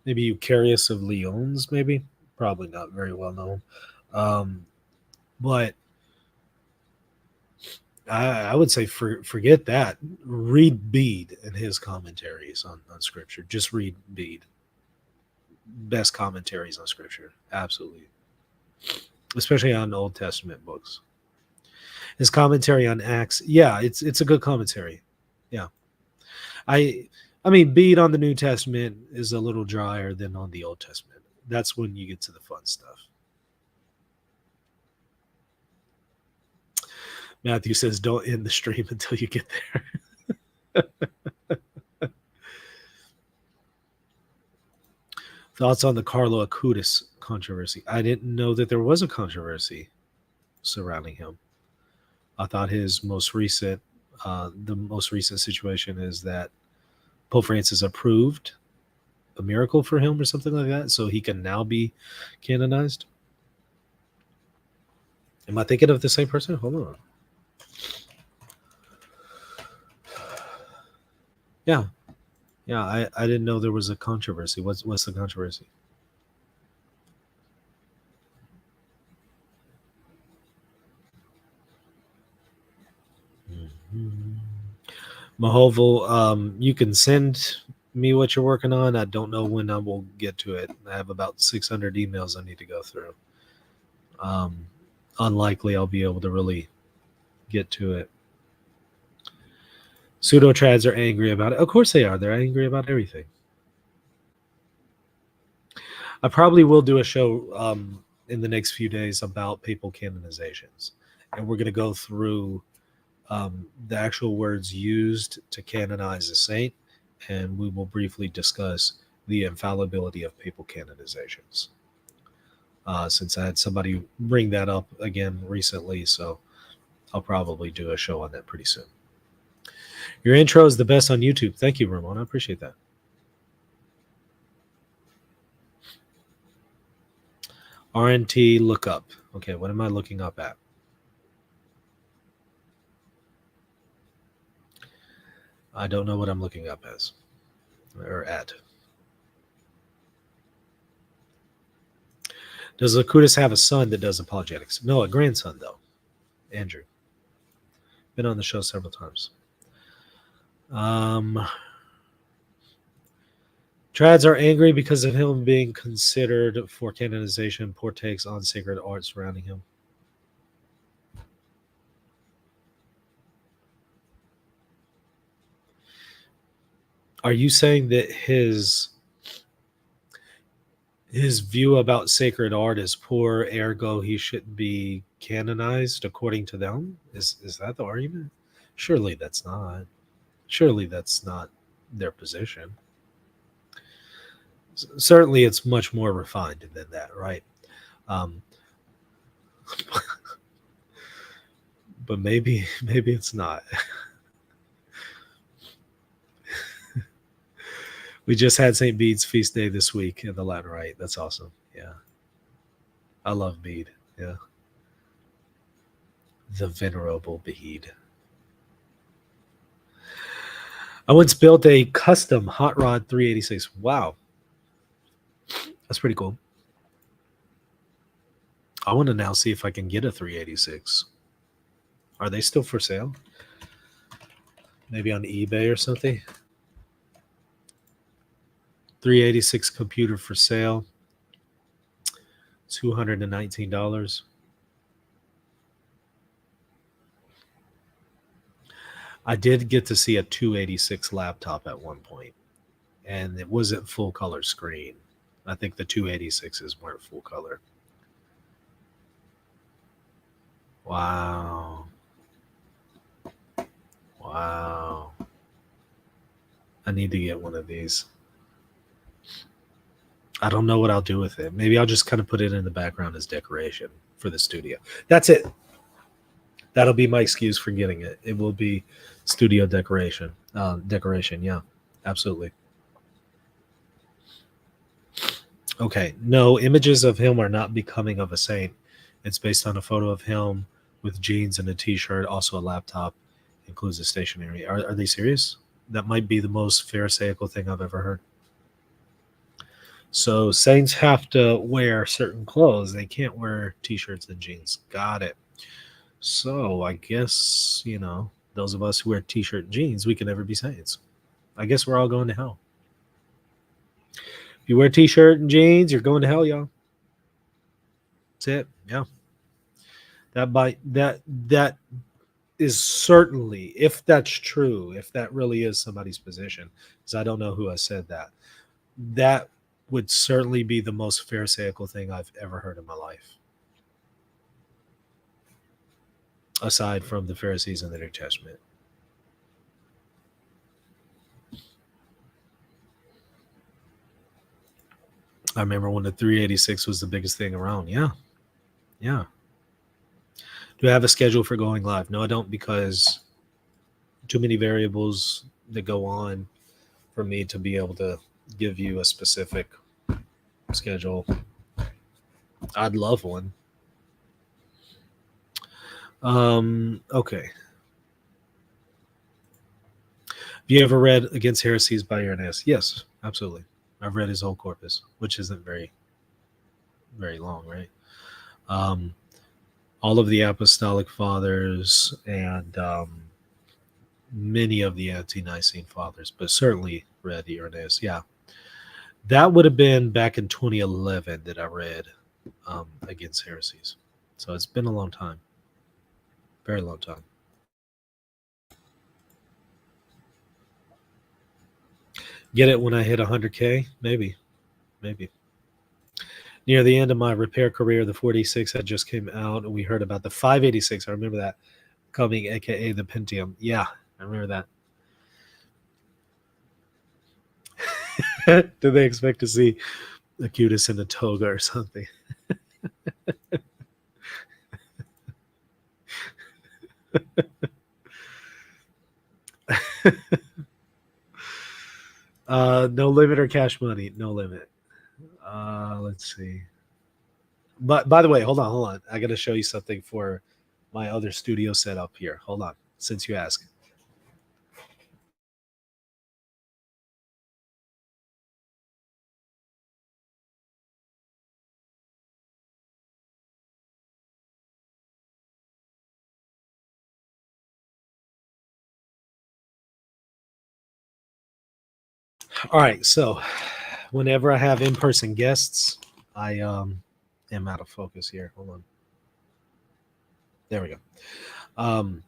Maybe Eucharius of Lyons, maybe. Probably not very well known. But I would say forget that. Read Bede and his commentaries on Scripture. Just read Bede. Best commentaries on Scripture. Absolutely. Especially on Old Testament books. His commentary on Acts, yeah, it's a good commentary. Yeah. I mean, Bede on the New Testament is a little drier than on the Old Testament. That's when you get to the fun stuff. Matthew says, don't end the stream until you get there. Thoughts on the Carlo Acutis controversy? I didn't know that there was a controversy surrounding him. I thought his most recent, the most recent situation is that Pope Francis approved a miracle for him or something like that, so he can now be canonized. Am I thinking of the same person? Hold on. Yeah. I didn't know there was a controversy. What's the controversy? Mahoval, you can send me what you're working on. I don't know when I will get to it. I have about 600 emails I need to go through. Unlikely I'll be able to really get to it. Pseudo-trads are angry about it. Of course they are. They're angry about everything. I probably will do a show in the next few days about papal canonizations. And we're going to go through the actual words used to canonize a saint, and we will briefly discuss the infallibility of papal canonizations. Since I had somebody bring that up again recently, so I'll probably do a show on that pretty soon. Your intro is the best on YouTube. Thank you, Ramon. I appreciate that. RNT lookup. Okay, what am I looking up at? I don't know what I'm looking up as or at. Does Acutis have a son that does apologetics? No, a grandson, though. Andrew. Been on the show several times. Trads are angry because of him being considered for canonization. Poor takes on sacred art surrounding him. Are you saying that his view about sacred art is poor, ergo he shouldn't be canonized according to them? Is that the argument? Surely that's not. Surely that's not their position. Certainly it's much more refined than that, right? But maybe it's not. We just had St. Bede's feast day this week in the Latin Rite. That's awesome. Yeah. I love Bede. Yeah. The Venerable Bede. I once built a custom Hot Rod 386. Wow. That's pretty cool. I want to now see if I can get a 386. Are they still for sale? Maybe on eBay or something? 386 computer for sale. $219. I did get to see a 286 laptop at one point, and it wasn't full color screen. I think the 286s weren't full color. Wow. Wow. I need to get one of these. I don't know what I'll do with it. Maybe I'll just kind of put it in the background as decoration for the studio. That's it. That'll be my excuse for getting it. It will be studio decoration. Decoration, yeah, absolutely. Okay, no, images of him are not becoming of a saint. It's based on a photo of him with jeans and a t-shirt, also a laptop, includes a stationery. Are they serious? That might be the most pharisaical thing I've ever heard. So saints have to wear certain clothes. They can't wear t-shirts and jeans. Got it. So I guess, those of us who wear t-shirt and jeans, we can never be saints. I guess we're all going to hell. If you wear t-shirt and jeans, you're going to hell, y'all. That's it. Yeah. That is certainly, if that's true, if that really is somebody's position, because I don't know who has said that, that would certainly be the most pharisaical thing I've ever heard in my life. Aside from the Pharisees in the New Testament. I remember when the 386 was the biggest thing around. Yeah. Do I have a schedule for going live? No, I don't, because too many variables that go on for me to be able to give you a specific schedule. I'd love one. Okay. Have you ever read Against Heresies by Irenaeus? Yes, absolutely. I've read his whole corpus, which isn't very, very long, right? All of the Apostolic Fathers and many of the Ante-Nicene Fathers, but certainly read Irenaeus. Yeah. That would have been back in 2011 that I read Against Heresies. So it's been a long time. Very long time. Get it when I hit 100K? Maybe. Near the end of my repair career, the 486 had just came out, and we heard about the 586. I remember that coming, aka the Pentium. Yeah, I remember that. Do they expect to see Acutus in a toga or something? No limit or cash money? No limit. Let's see. But by the way, hold on. I got to show you something for my other studio setup here. Hold on, since you ask. All right, so whenever I have in-person guests, I am out of focus here. Hold on. There we go.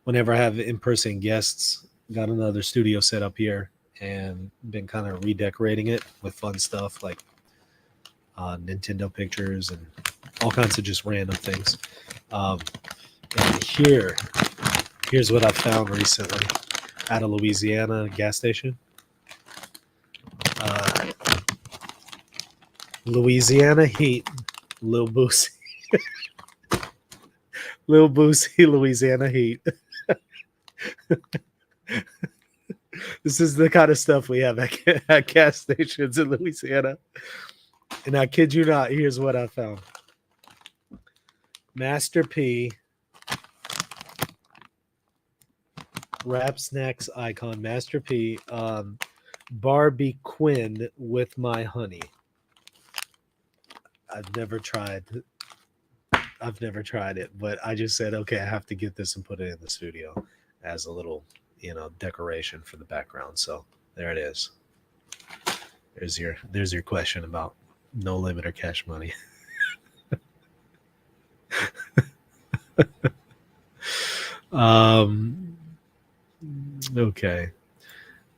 Whenever I have in-person guests, got another studio set up here and been kind of redecorating it with fun stuff like Nintendo pictures and all kinds of just random things. And here's what I found recently at a Louisiana gas station. Louisiana Heat, Lil Boosie. Lil Boosie, Louisiana Heat. This is the kind of stuff we have at gas stations in Louisiana. And I kid you not, here's what I found. Master P Rap Snacks icon, Master P Barbie Quinn with my honey. I've never tried it, but I just said, okay, I have to get this and put it in the studio as a little, decoration for the background. So there it is. There's your question about no limit or cash money. Okay.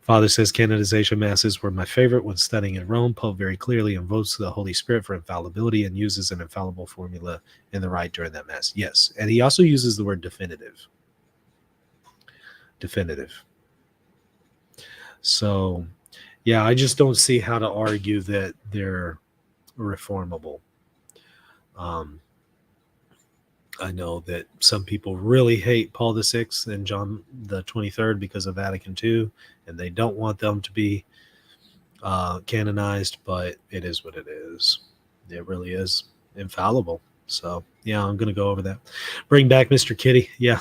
Father says canonization masses were my favorite when studying in Rome. Pope very clearly invokes the Holy Spirit for infallibility and uses an infallible formula in the rite during that mass. Yes. And he also uses the word definitive. Definitive. So, yeah, I just don't see how to argue that they're reformable. I know that some people really hate Paul VI and John the 23rd because of Vatican II, and they don't want them to be canonized, but it is what it is. It really is infallible. So, yeah, I'm going to go over that. Bring back Mr. Kitty. Yeah.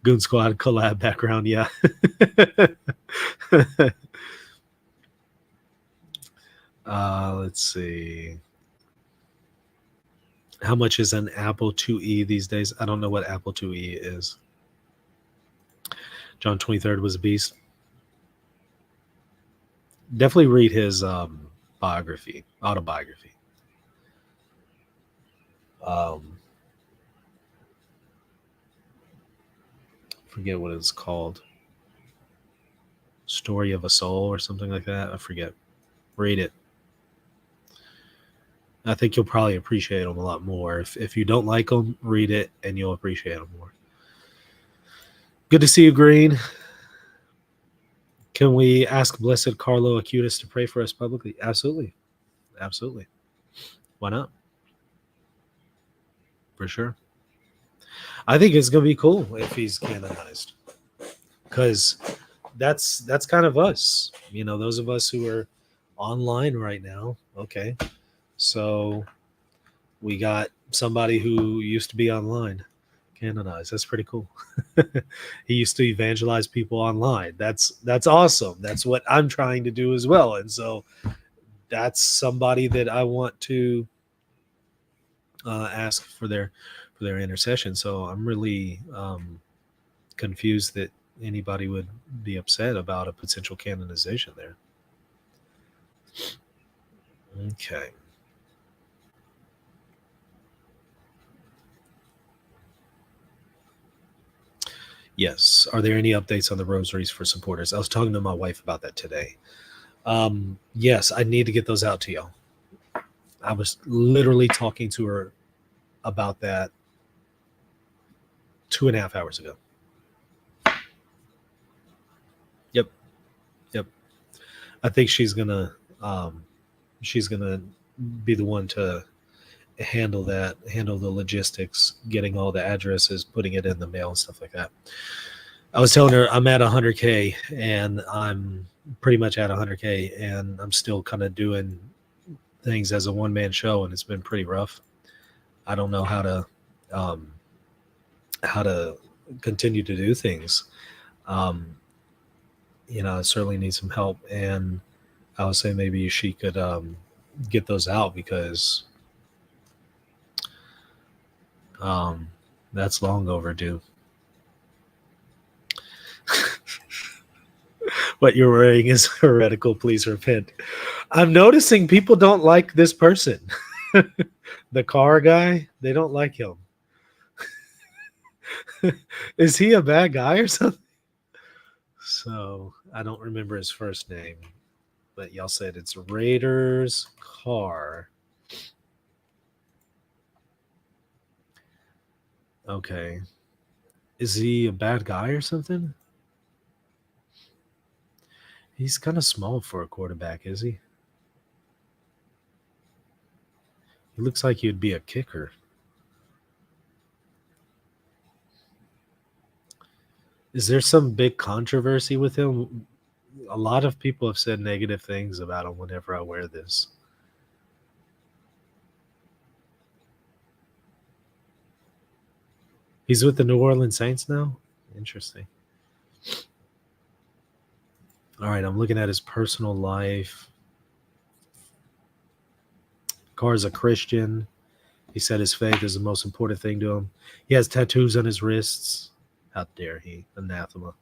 Goon Squad collab background. Yeah. Let's see. How much is an Apple IIe these days? I don't know what Apple IIe is. John 23rd was a beast. Definitely read his autobiography. Forget what it's called. Story of a Soul or something like that. I forget. Read it. I think you'll probably appreciate them a lot more. If you don't like them, read it and you'll appreciate them more. Good to see you, Green. Can we ask Blessed Carlo Acutis to pray for us publicly? Absolutely. Absolutely. Why not? For sure. I think it's going to be cool if he's canonized. Because that's kind of us. You know, those of us who are online right now. Okay. So we got somebody who used to be online canonized. That's pretty cool. He used to evangelize people online. That's awesome. That's what I'm trying to do as well. And so that's somebody that I want to ask for their intercession. So I'm really confused that anybody would be upset about a potential canonization there. Okay. Yes. Are there any updates on the rosaries for supporters? I was talking to my wife about that today. Yes, I need to get those out to y'all. I was literally talking to her about that 2.5 hours ago. Yep. I think she's gonna be the one to handle the logistics, getting all the addresses, putting it in the mail and stuff like that. I was telling her I'm at 100K and I'm pretty much at 100K and I'm still kind of doing things as a one-man show and it's been pretty rough. I don't know how to continue to do things. You know, I certainly need some help, and I would say maybe she could get those out because that's long overdue. What you're wearing is heretical. Please repent. I'm noticing people don't like this person. The car guy, they don't like him. Is he a bad guy or something? So I don't remember his first name, but y'all said it's Raiders Car. Okay. Is he a bad guy or something? He's kind of small for a quarterback, is he? He looks like he'd be a kicker. Is there some big controversy with him? A lot of people have said negative things about him whenever I wear this. He's with the New Orleans Saints now? Interesting. All right, I'm looking at his personal life. Carr's a Christian. He said his faith is the most important thing to him. He has tattoos on his wrists. How dare he? Anathema.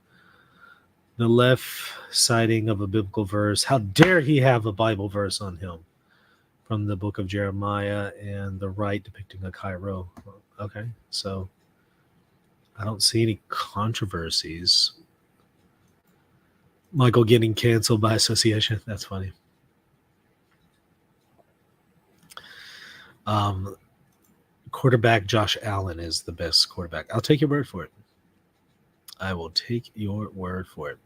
The left citing of a biblical verse. How dare he have a Bible verse on him? from the book of Jeremiah and the right depicting a Cairo. Okay, so I don't see any controversies. Michael getting canceled by association. That's funny. Quarterback Josh Allen is the best quarterback. I'll take your word for it. I will take your word for it.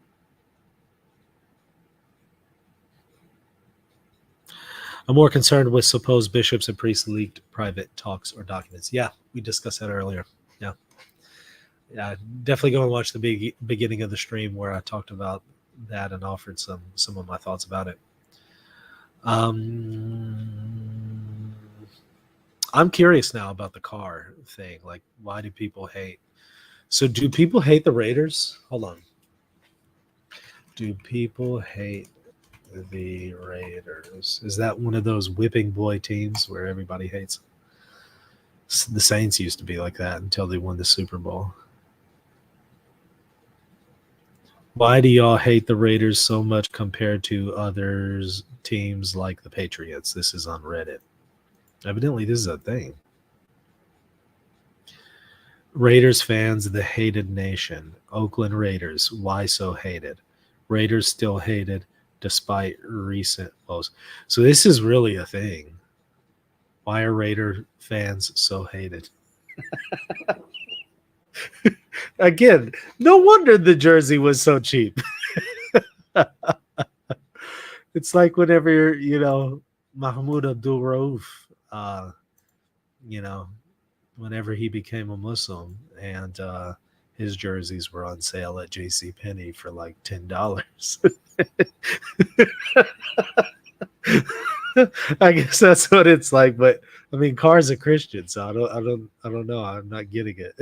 I'm more concerned with supposed bishops and priests leaked private talks or documents. Yeah, we discussed that earlier. Yeah, definitely go and watch the beginning of the stream where I talked about that and offered some of my thoughts about it. I'm curious now about the car thing. Like, why do people hate? So, do people hate the Raiders? Hold on. Do people hate the Raiders? Is that one of those whipping boy teams where everybody hates? The Saints used to be like that until they won the Super Bowl. Why do y'all hate the Raiders so much compared to others teams like the Patriots? This is on Reddit. Evidently, this is a thing. Raiders fans, the hated nation. Oakland Raiders, why so hated? Raiders still hated despite recent woes. So this is really a thing. Why are Raider fans so hated? Again, no wonder the jersey was so cheap. It's like whenever, Mahmoud Abdul Rauf, whenever he became a Muslim and his jerseys were on sale at JCPenney for like $10. I guess that's what it's like, but I mean, Carr's a Christian, so I don't know. I'm not getting it.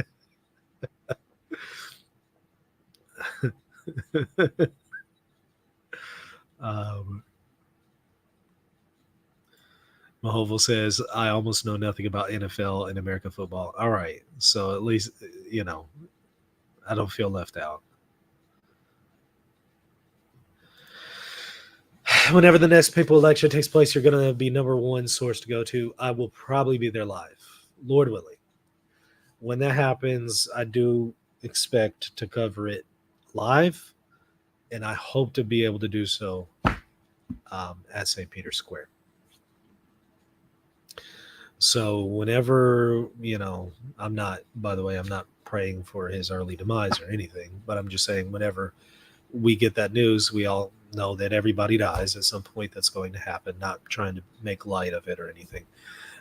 Mahoval says, I almost know nothing about NFL and American football. All right. So at least, I don't feel left out. Whenever the next papal election takes place, you're going to be number one source to go to. I will probably be there live, Lord willing. When that happens, I do expect to cover it live, and I hope to be able to do so at St. Peter's Square. So whenever, I'm not praying for his early demise or anything, but I'm just saying whenever we get that news, we all know that everybody dies at some point. That's going to happen, not trying to make light of it or anything.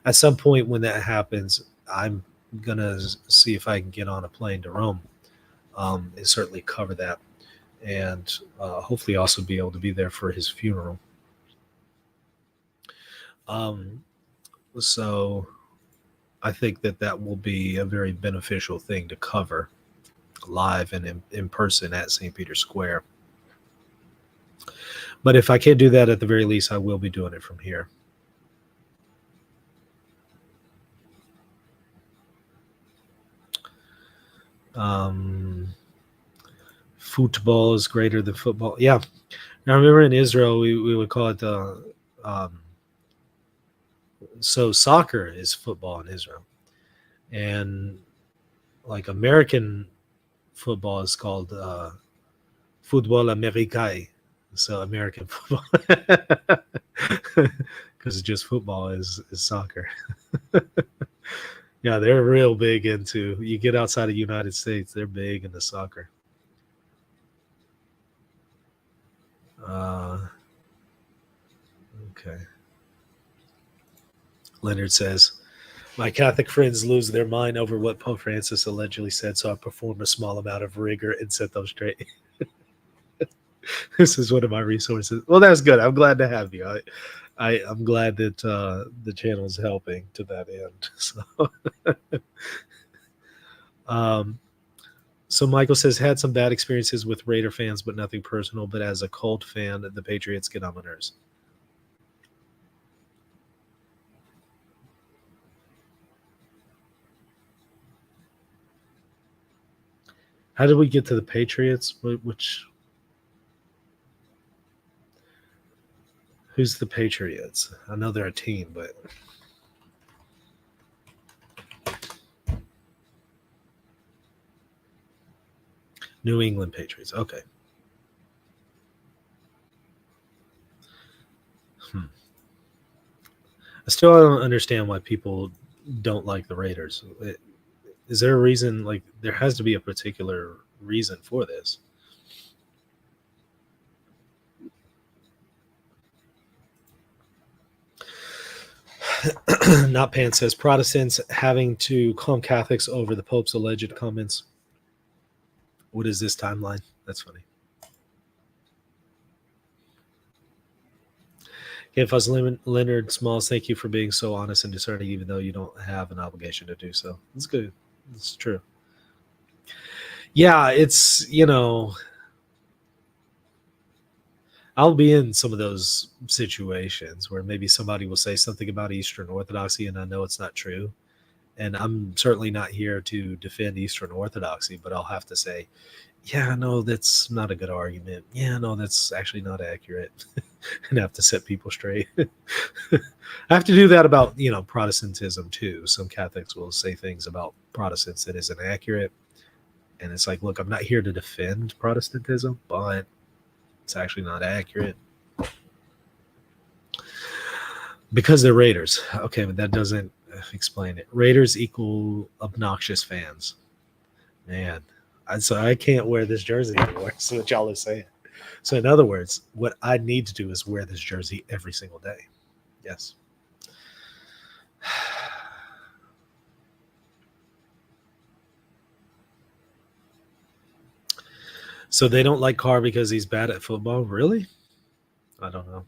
At some point when that happens, I'm going to see if I can get on a plane to Rome and certainly cover that, and hopefully also be able to be there for his funeral. So I think that will be a very beneficial thing to cover live and in person at St. Peter's Square. But if I can't do that, at the very least, I will be doing it from here. Football is greater than football. Yeah. Now, I remember in Israel, we would call it so soccer is football in Israel. And like American football is called football américain. So American football. Because just football is soccer. Yeah, they're real big into, you get outside of the United States, they're big into soccer. Okay. Leonard says, my Catholic friends lose their mind over what Pope Francis allegedly said, so I perform a small amount of rigor and set them straight. This is one of my resources. Well, that's good. I'm glad to have you. I'm glad that the channel is helping to that end. So Michael says, had some bad experiences with Raider fans, but nothing personal. But as a Colt fan, the Patriots get on my nerves. How did we get to the Patriots? Which Who's the Patriots? I know they're a team, but New England Patriots. Okay. I still don't understand why people don't like the Raiders. Is there a reason? Like, there has to be a particular reason for this. Not Pan says Protestants having to calm Catholics over the Pope's alleged comments. What is this timeline? That's funny. If us Leonard Smalls, thank you for being so honest and discerning, even though you don't have an obligation to do so. It's good. It's true. Yeah, it's, I'll be in some of those situations where maybe somebody will say something about Eastern Orthodoxy and I know it's not true. And I'm certainly not here to defend Eastern Orthodoxy, but I'll have to say, yeah, no, that's not a good argument. Yeah, no, that's actually not accurate. And have to set people straight. I have to do that about, Protestantism too. Some Catholics will say things about Protestants that isn't accurate. And it's like, look, I'm not here to defend Protestantism, but it's actually not accurate. Because they're Raiders. Okay, but that doesn't explain it. Raiders equal obnoxious fans. Man, so I can't wear this jersey anymore. That's what y'all are saying. So in other words, what I need to do is wear this jersey every single day. Yes. So they don't like Carr because he's bad at football? Really? I don't know.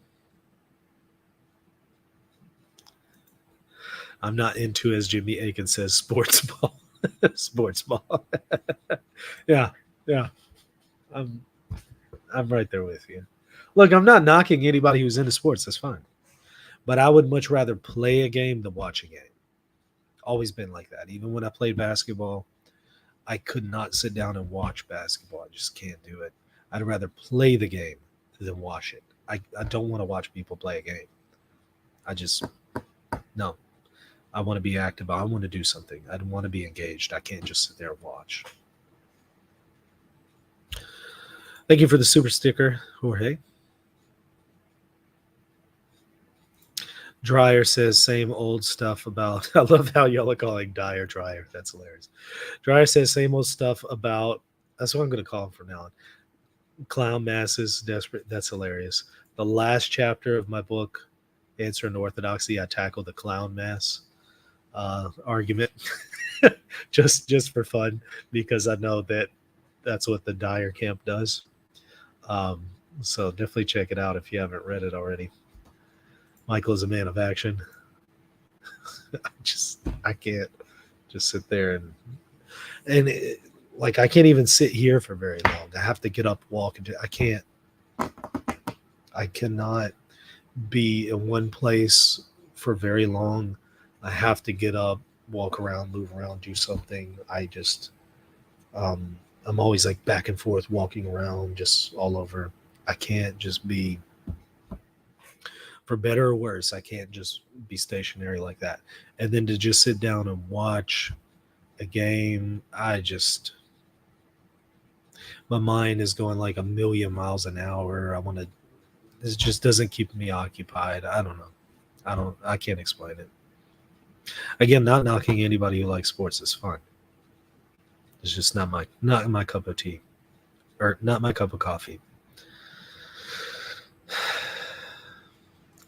I'm not into, as Jimmy Aiken says, sports ball. Sports ball. Yeah. I'm right there with you. Look, I'm not knocking anybody who's into sports. That's fine. But I would much rather play a game than watch a game. Always been like that. Even when I played basketball, I could not sit down and watch basketball. I just can't do it. I'd rather play the game than watch it. I don't want to watch people play a game. No. I want to be active. I want to do something. I want to be engaged. I can't just sit there and watch. Thank you for the super sticker, Jorge. Dryer says same old stuff about. I love how y'all are calling Dyer Dryer. That's hilarious. Dryer says same old stuff about. That's what I'm going to call him from now on. Clown masses, desperate. That's hilarious. The last chapter of my book, Answer in Orthodoxy, I tackle the clown mass argument, just for fun, because I know that that's what the Dyer camp does. So definitely check it out if you haven't read it already. Michael is a man of action. I can't just sit there and like I can't even sit here for very long. I have to get up, walk, and I cannot be in one place for very long. I have to get up, walk around, move around, do something. I'm always like back and forth, walking around, just all over. I can't just be, for better or worse, I can't just be stationary like that. And then to just sit down and watch a game, my mind is going like a million miles an hour. It just doesn't keep me occupied. I don't know. I can't explain it. Again, not knocking anybody who likes sports is fun. It's just not my cup of tea, or not my cup of coffee.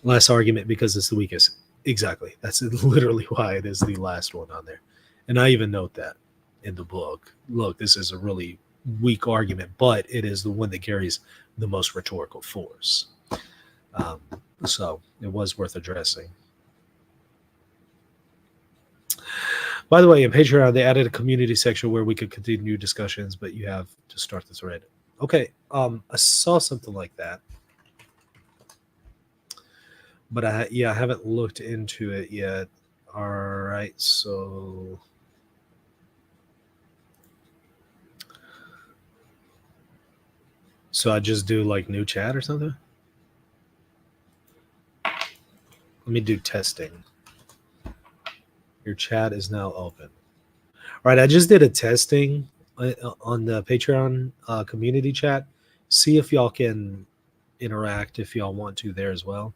Last argument because it's the weakest. Exactly. That's literally why it is the last one on there. And I even note that in the book. Look, this is a really weak argument, but it is the one that carries the most rhetorical force. So it was worth addressing. By the way, in Patreon, they added a community section where we could continue discussions, but you have to start the thread. Okay, I saw something like that. But I haven't looked into it yet. All right, so I just do like new chat or something? Let me do testing. Your chat is now open. All right, I just did a testing on the Patreon community chat. See if y'all can interact if y'all want to there as well.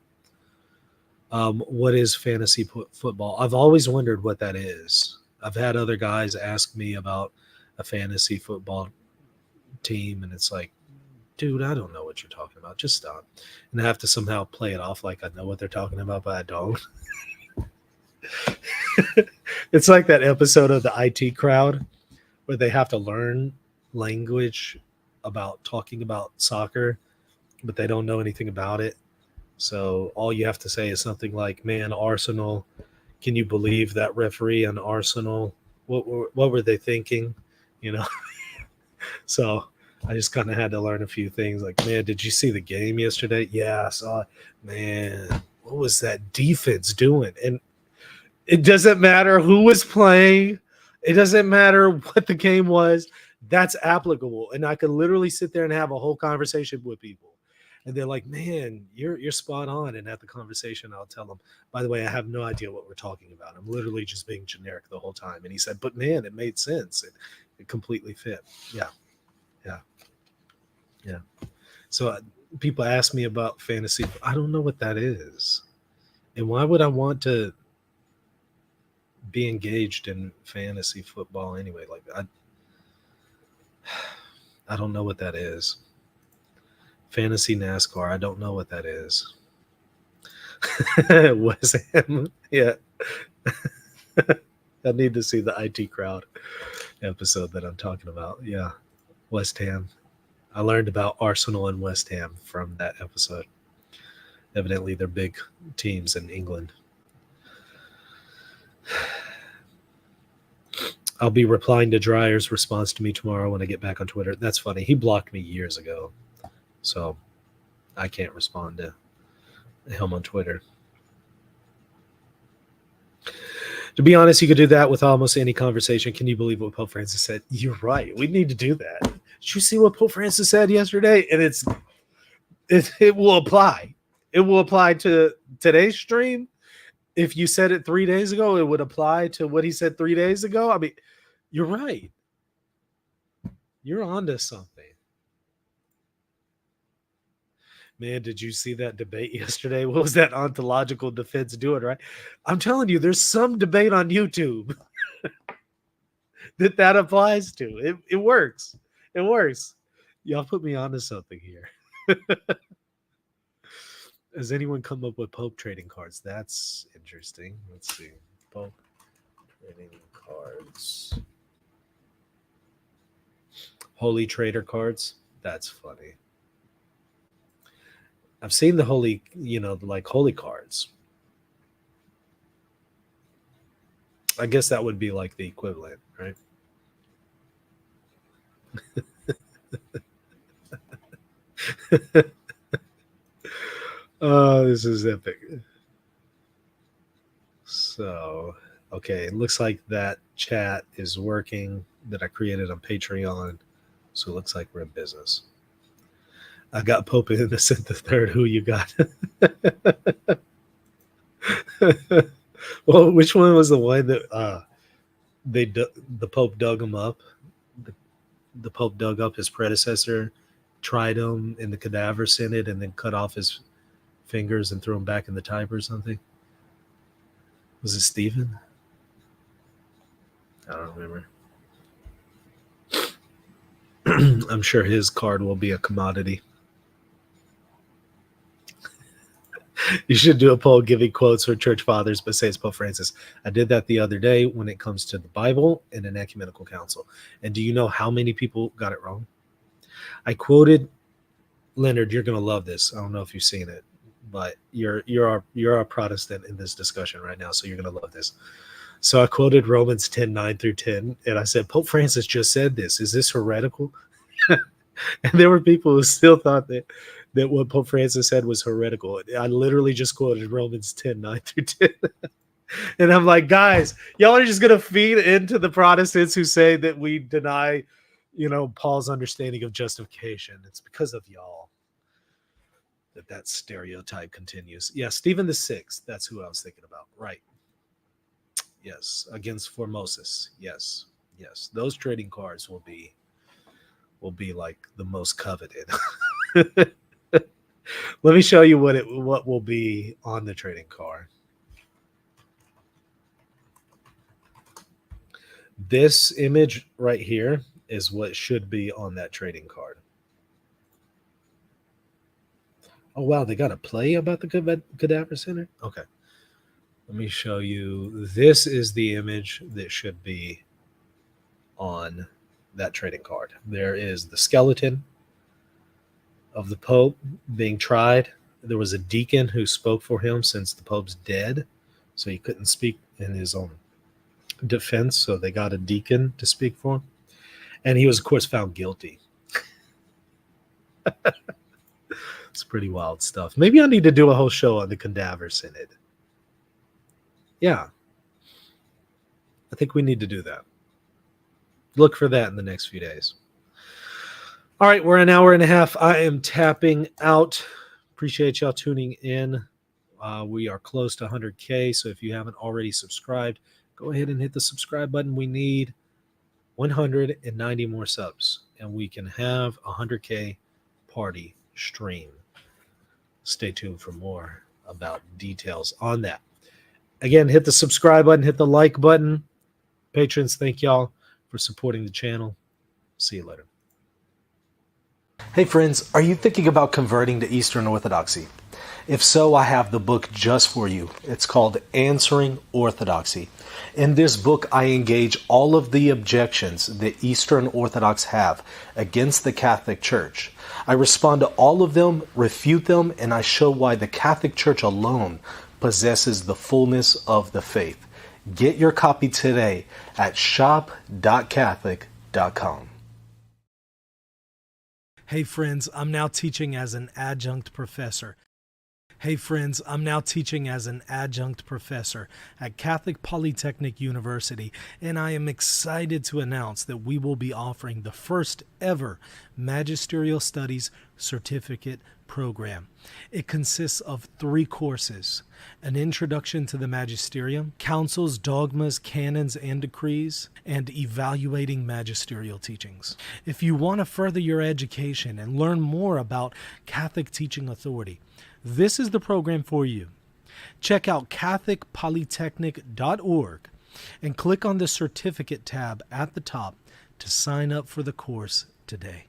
What is fantasy football? I've always wondered what that is. I've had other guys ask me about a fantasy football team, and it's like, dude, I don't know what you're talking about. Just stop. And I have to somehow play it off like I know what they're talking about, but I don't. It's like that episode of the IT Crowd where they have to learn language about talking about soccer, but they don't know anything about it. So all you have to say is something like, man, Arsenal, can you believe that referee on Arsenal? What were they thinking? You know? So I just kind of had to learn a few things like, man, did you see the game yesterday? Yeah, I saw it. Man, what was that defense doing? And it doesn't matter who was playing. It doesn't matter what the game was. That's applicable. And I could literally sit there and have a whole conversation with people. And they're like, man, you're spot on. And at the conversation, I'll tell them, by the way, I have no idea what we're talking about. I'm literally just being generic the whole time. And he said, but man, it made sense. It completely fit. Yeah. So people ask me about fantasy. I don't know what that is. And why would I want to be engaged in fantasy football anyway? Like I don't know what that is. Fantasy NASCAR, I don't know what that is. West Ham, yeah. I need to see the IT Crowd episode that I'm talking about. Yeah, West Ham. I learned about Arsenal and West Ham from that episode. Evidently, they're big teams in England. I'll be replying to Dreyer's response to me tomorrow when I get back on Twitter. That's funny. He blocked me years ago, so I can't respond to him on Twitter. To be honest, you could do that with almost any conversation. Can you believe what Pope Francis said? You're right. We need to do that. Did you see what Pope Francis said yesterday? And it will apply. It will apply to today's stream. If you said it 3 days ago, it would apply to what he said 3 days ago. I mean, you're right. You're onto something. Man, did you see that debate yesterday? What was that ontological defense doing, right? I'm telling you, there's some debate on YouTube that applies to. It works. It works. Y'all put me onto something here. Has anyone come up with Pope trading cards? That's interesting. Let's see. Pope trading cards. Holy trader cards. That's funny. I've seen the holy, like holy cards. I guess that would be like the equivalent, right? Oh, this is epic. So, okay, it looks like that chat is working that I created on Patreon. So it looks like we're in business. I got Pope Innocent the Third. Who you got? Well, which one was the one that the Pope dug him up? The Pope dug up his predecessor, tried him in the cadaver synod, and then cut off his fingers and threw him back in the Tiber or something. Was it Stephen? I don't remember. I'm sure his card will be a commodity. You should do a poll giving quotes for church fathers, but say it's Pope Francis. I did that the other day when it comes to the Bible and an ecumenical council. And do you know how many people got it wrong? I quoted, Leonard, you're going to love this. I don't know if you've seen it, but you're a Protestant in this discussion right now, so you're going to love this. So I quoted Romans 10:9-10, and I said, Pope Francis just said this. Is this heretical? And there were people who still thought that what Pope Francis said was heretical. I literally just quoted Romans 10:9-10. And I'm like, guys, y'all are just going to feed into the Protestants who say that we deny, Paul's understanding of justification. It's because of y'all. that stereotype continues. Yeah, Stephen the Sixth. That's who I was thinking about. Right. Yes, against Formosus. Yes, yes. Those trading cards will be like the most coveted. Let me show you what will be on the trading card. This image right here is what should be on that trading card. Oh wow, they got a play about the Cadaver Center? Okay. Let me show you. This is the image that should be on that trading card. There is the skeleton of the Pope being tried. There was a deacon who spoke for him since the Pope's dead, so he couldn't speak in his own defense, so they got a deacon to speak for him. And he was, of course, found guilty. It's pretty wild stuff. Maybe I need to do a whole show on the Cadaver Synod. Yeah. I think we need to do that. Look for that in the next few days. All right, we're an hour and a half. I am tapping out. Appreciate y'all tuning in. We are close to 100K, so if you haven't already subscribed, go ahead and hit the subscribe button. We need 190 more subs, and we can have a 100K party stream. Stay tuned for more about details on that. Again, hit the subscribe button, hit the like button. Patrons, thank y'all for supporting the channel. See you later. Hey friends, are you thinking about converting to Eastern Orthodoxy? If so, I have the book just for you. It's called Answering Orthodoxy. In this book, I engage all of the objections that Eastern Orthodox have against the Catholic Church. I respond to all of them, refute them, and I show why the Catholic Church alone possesses the fullness of the faith. Get your copy today at shop.catholic.com. Hey friends, I'm now teaching as an adjunct professor. At Catholic Polytechnic University, and I am excited to announce that we will be offering the first ever Magisterial Studies Certificate program. It consists of 3 courses: an introduction to the Magisterium, councils, dogmas, canons, and decrees, and evaluating magisterial teachings. If you want to further your education and learn more about Catholic teaching authority, this is the program for you. Check out CatholicPolytechnic.org and click on the certificate tab at the top to sign up for the course today.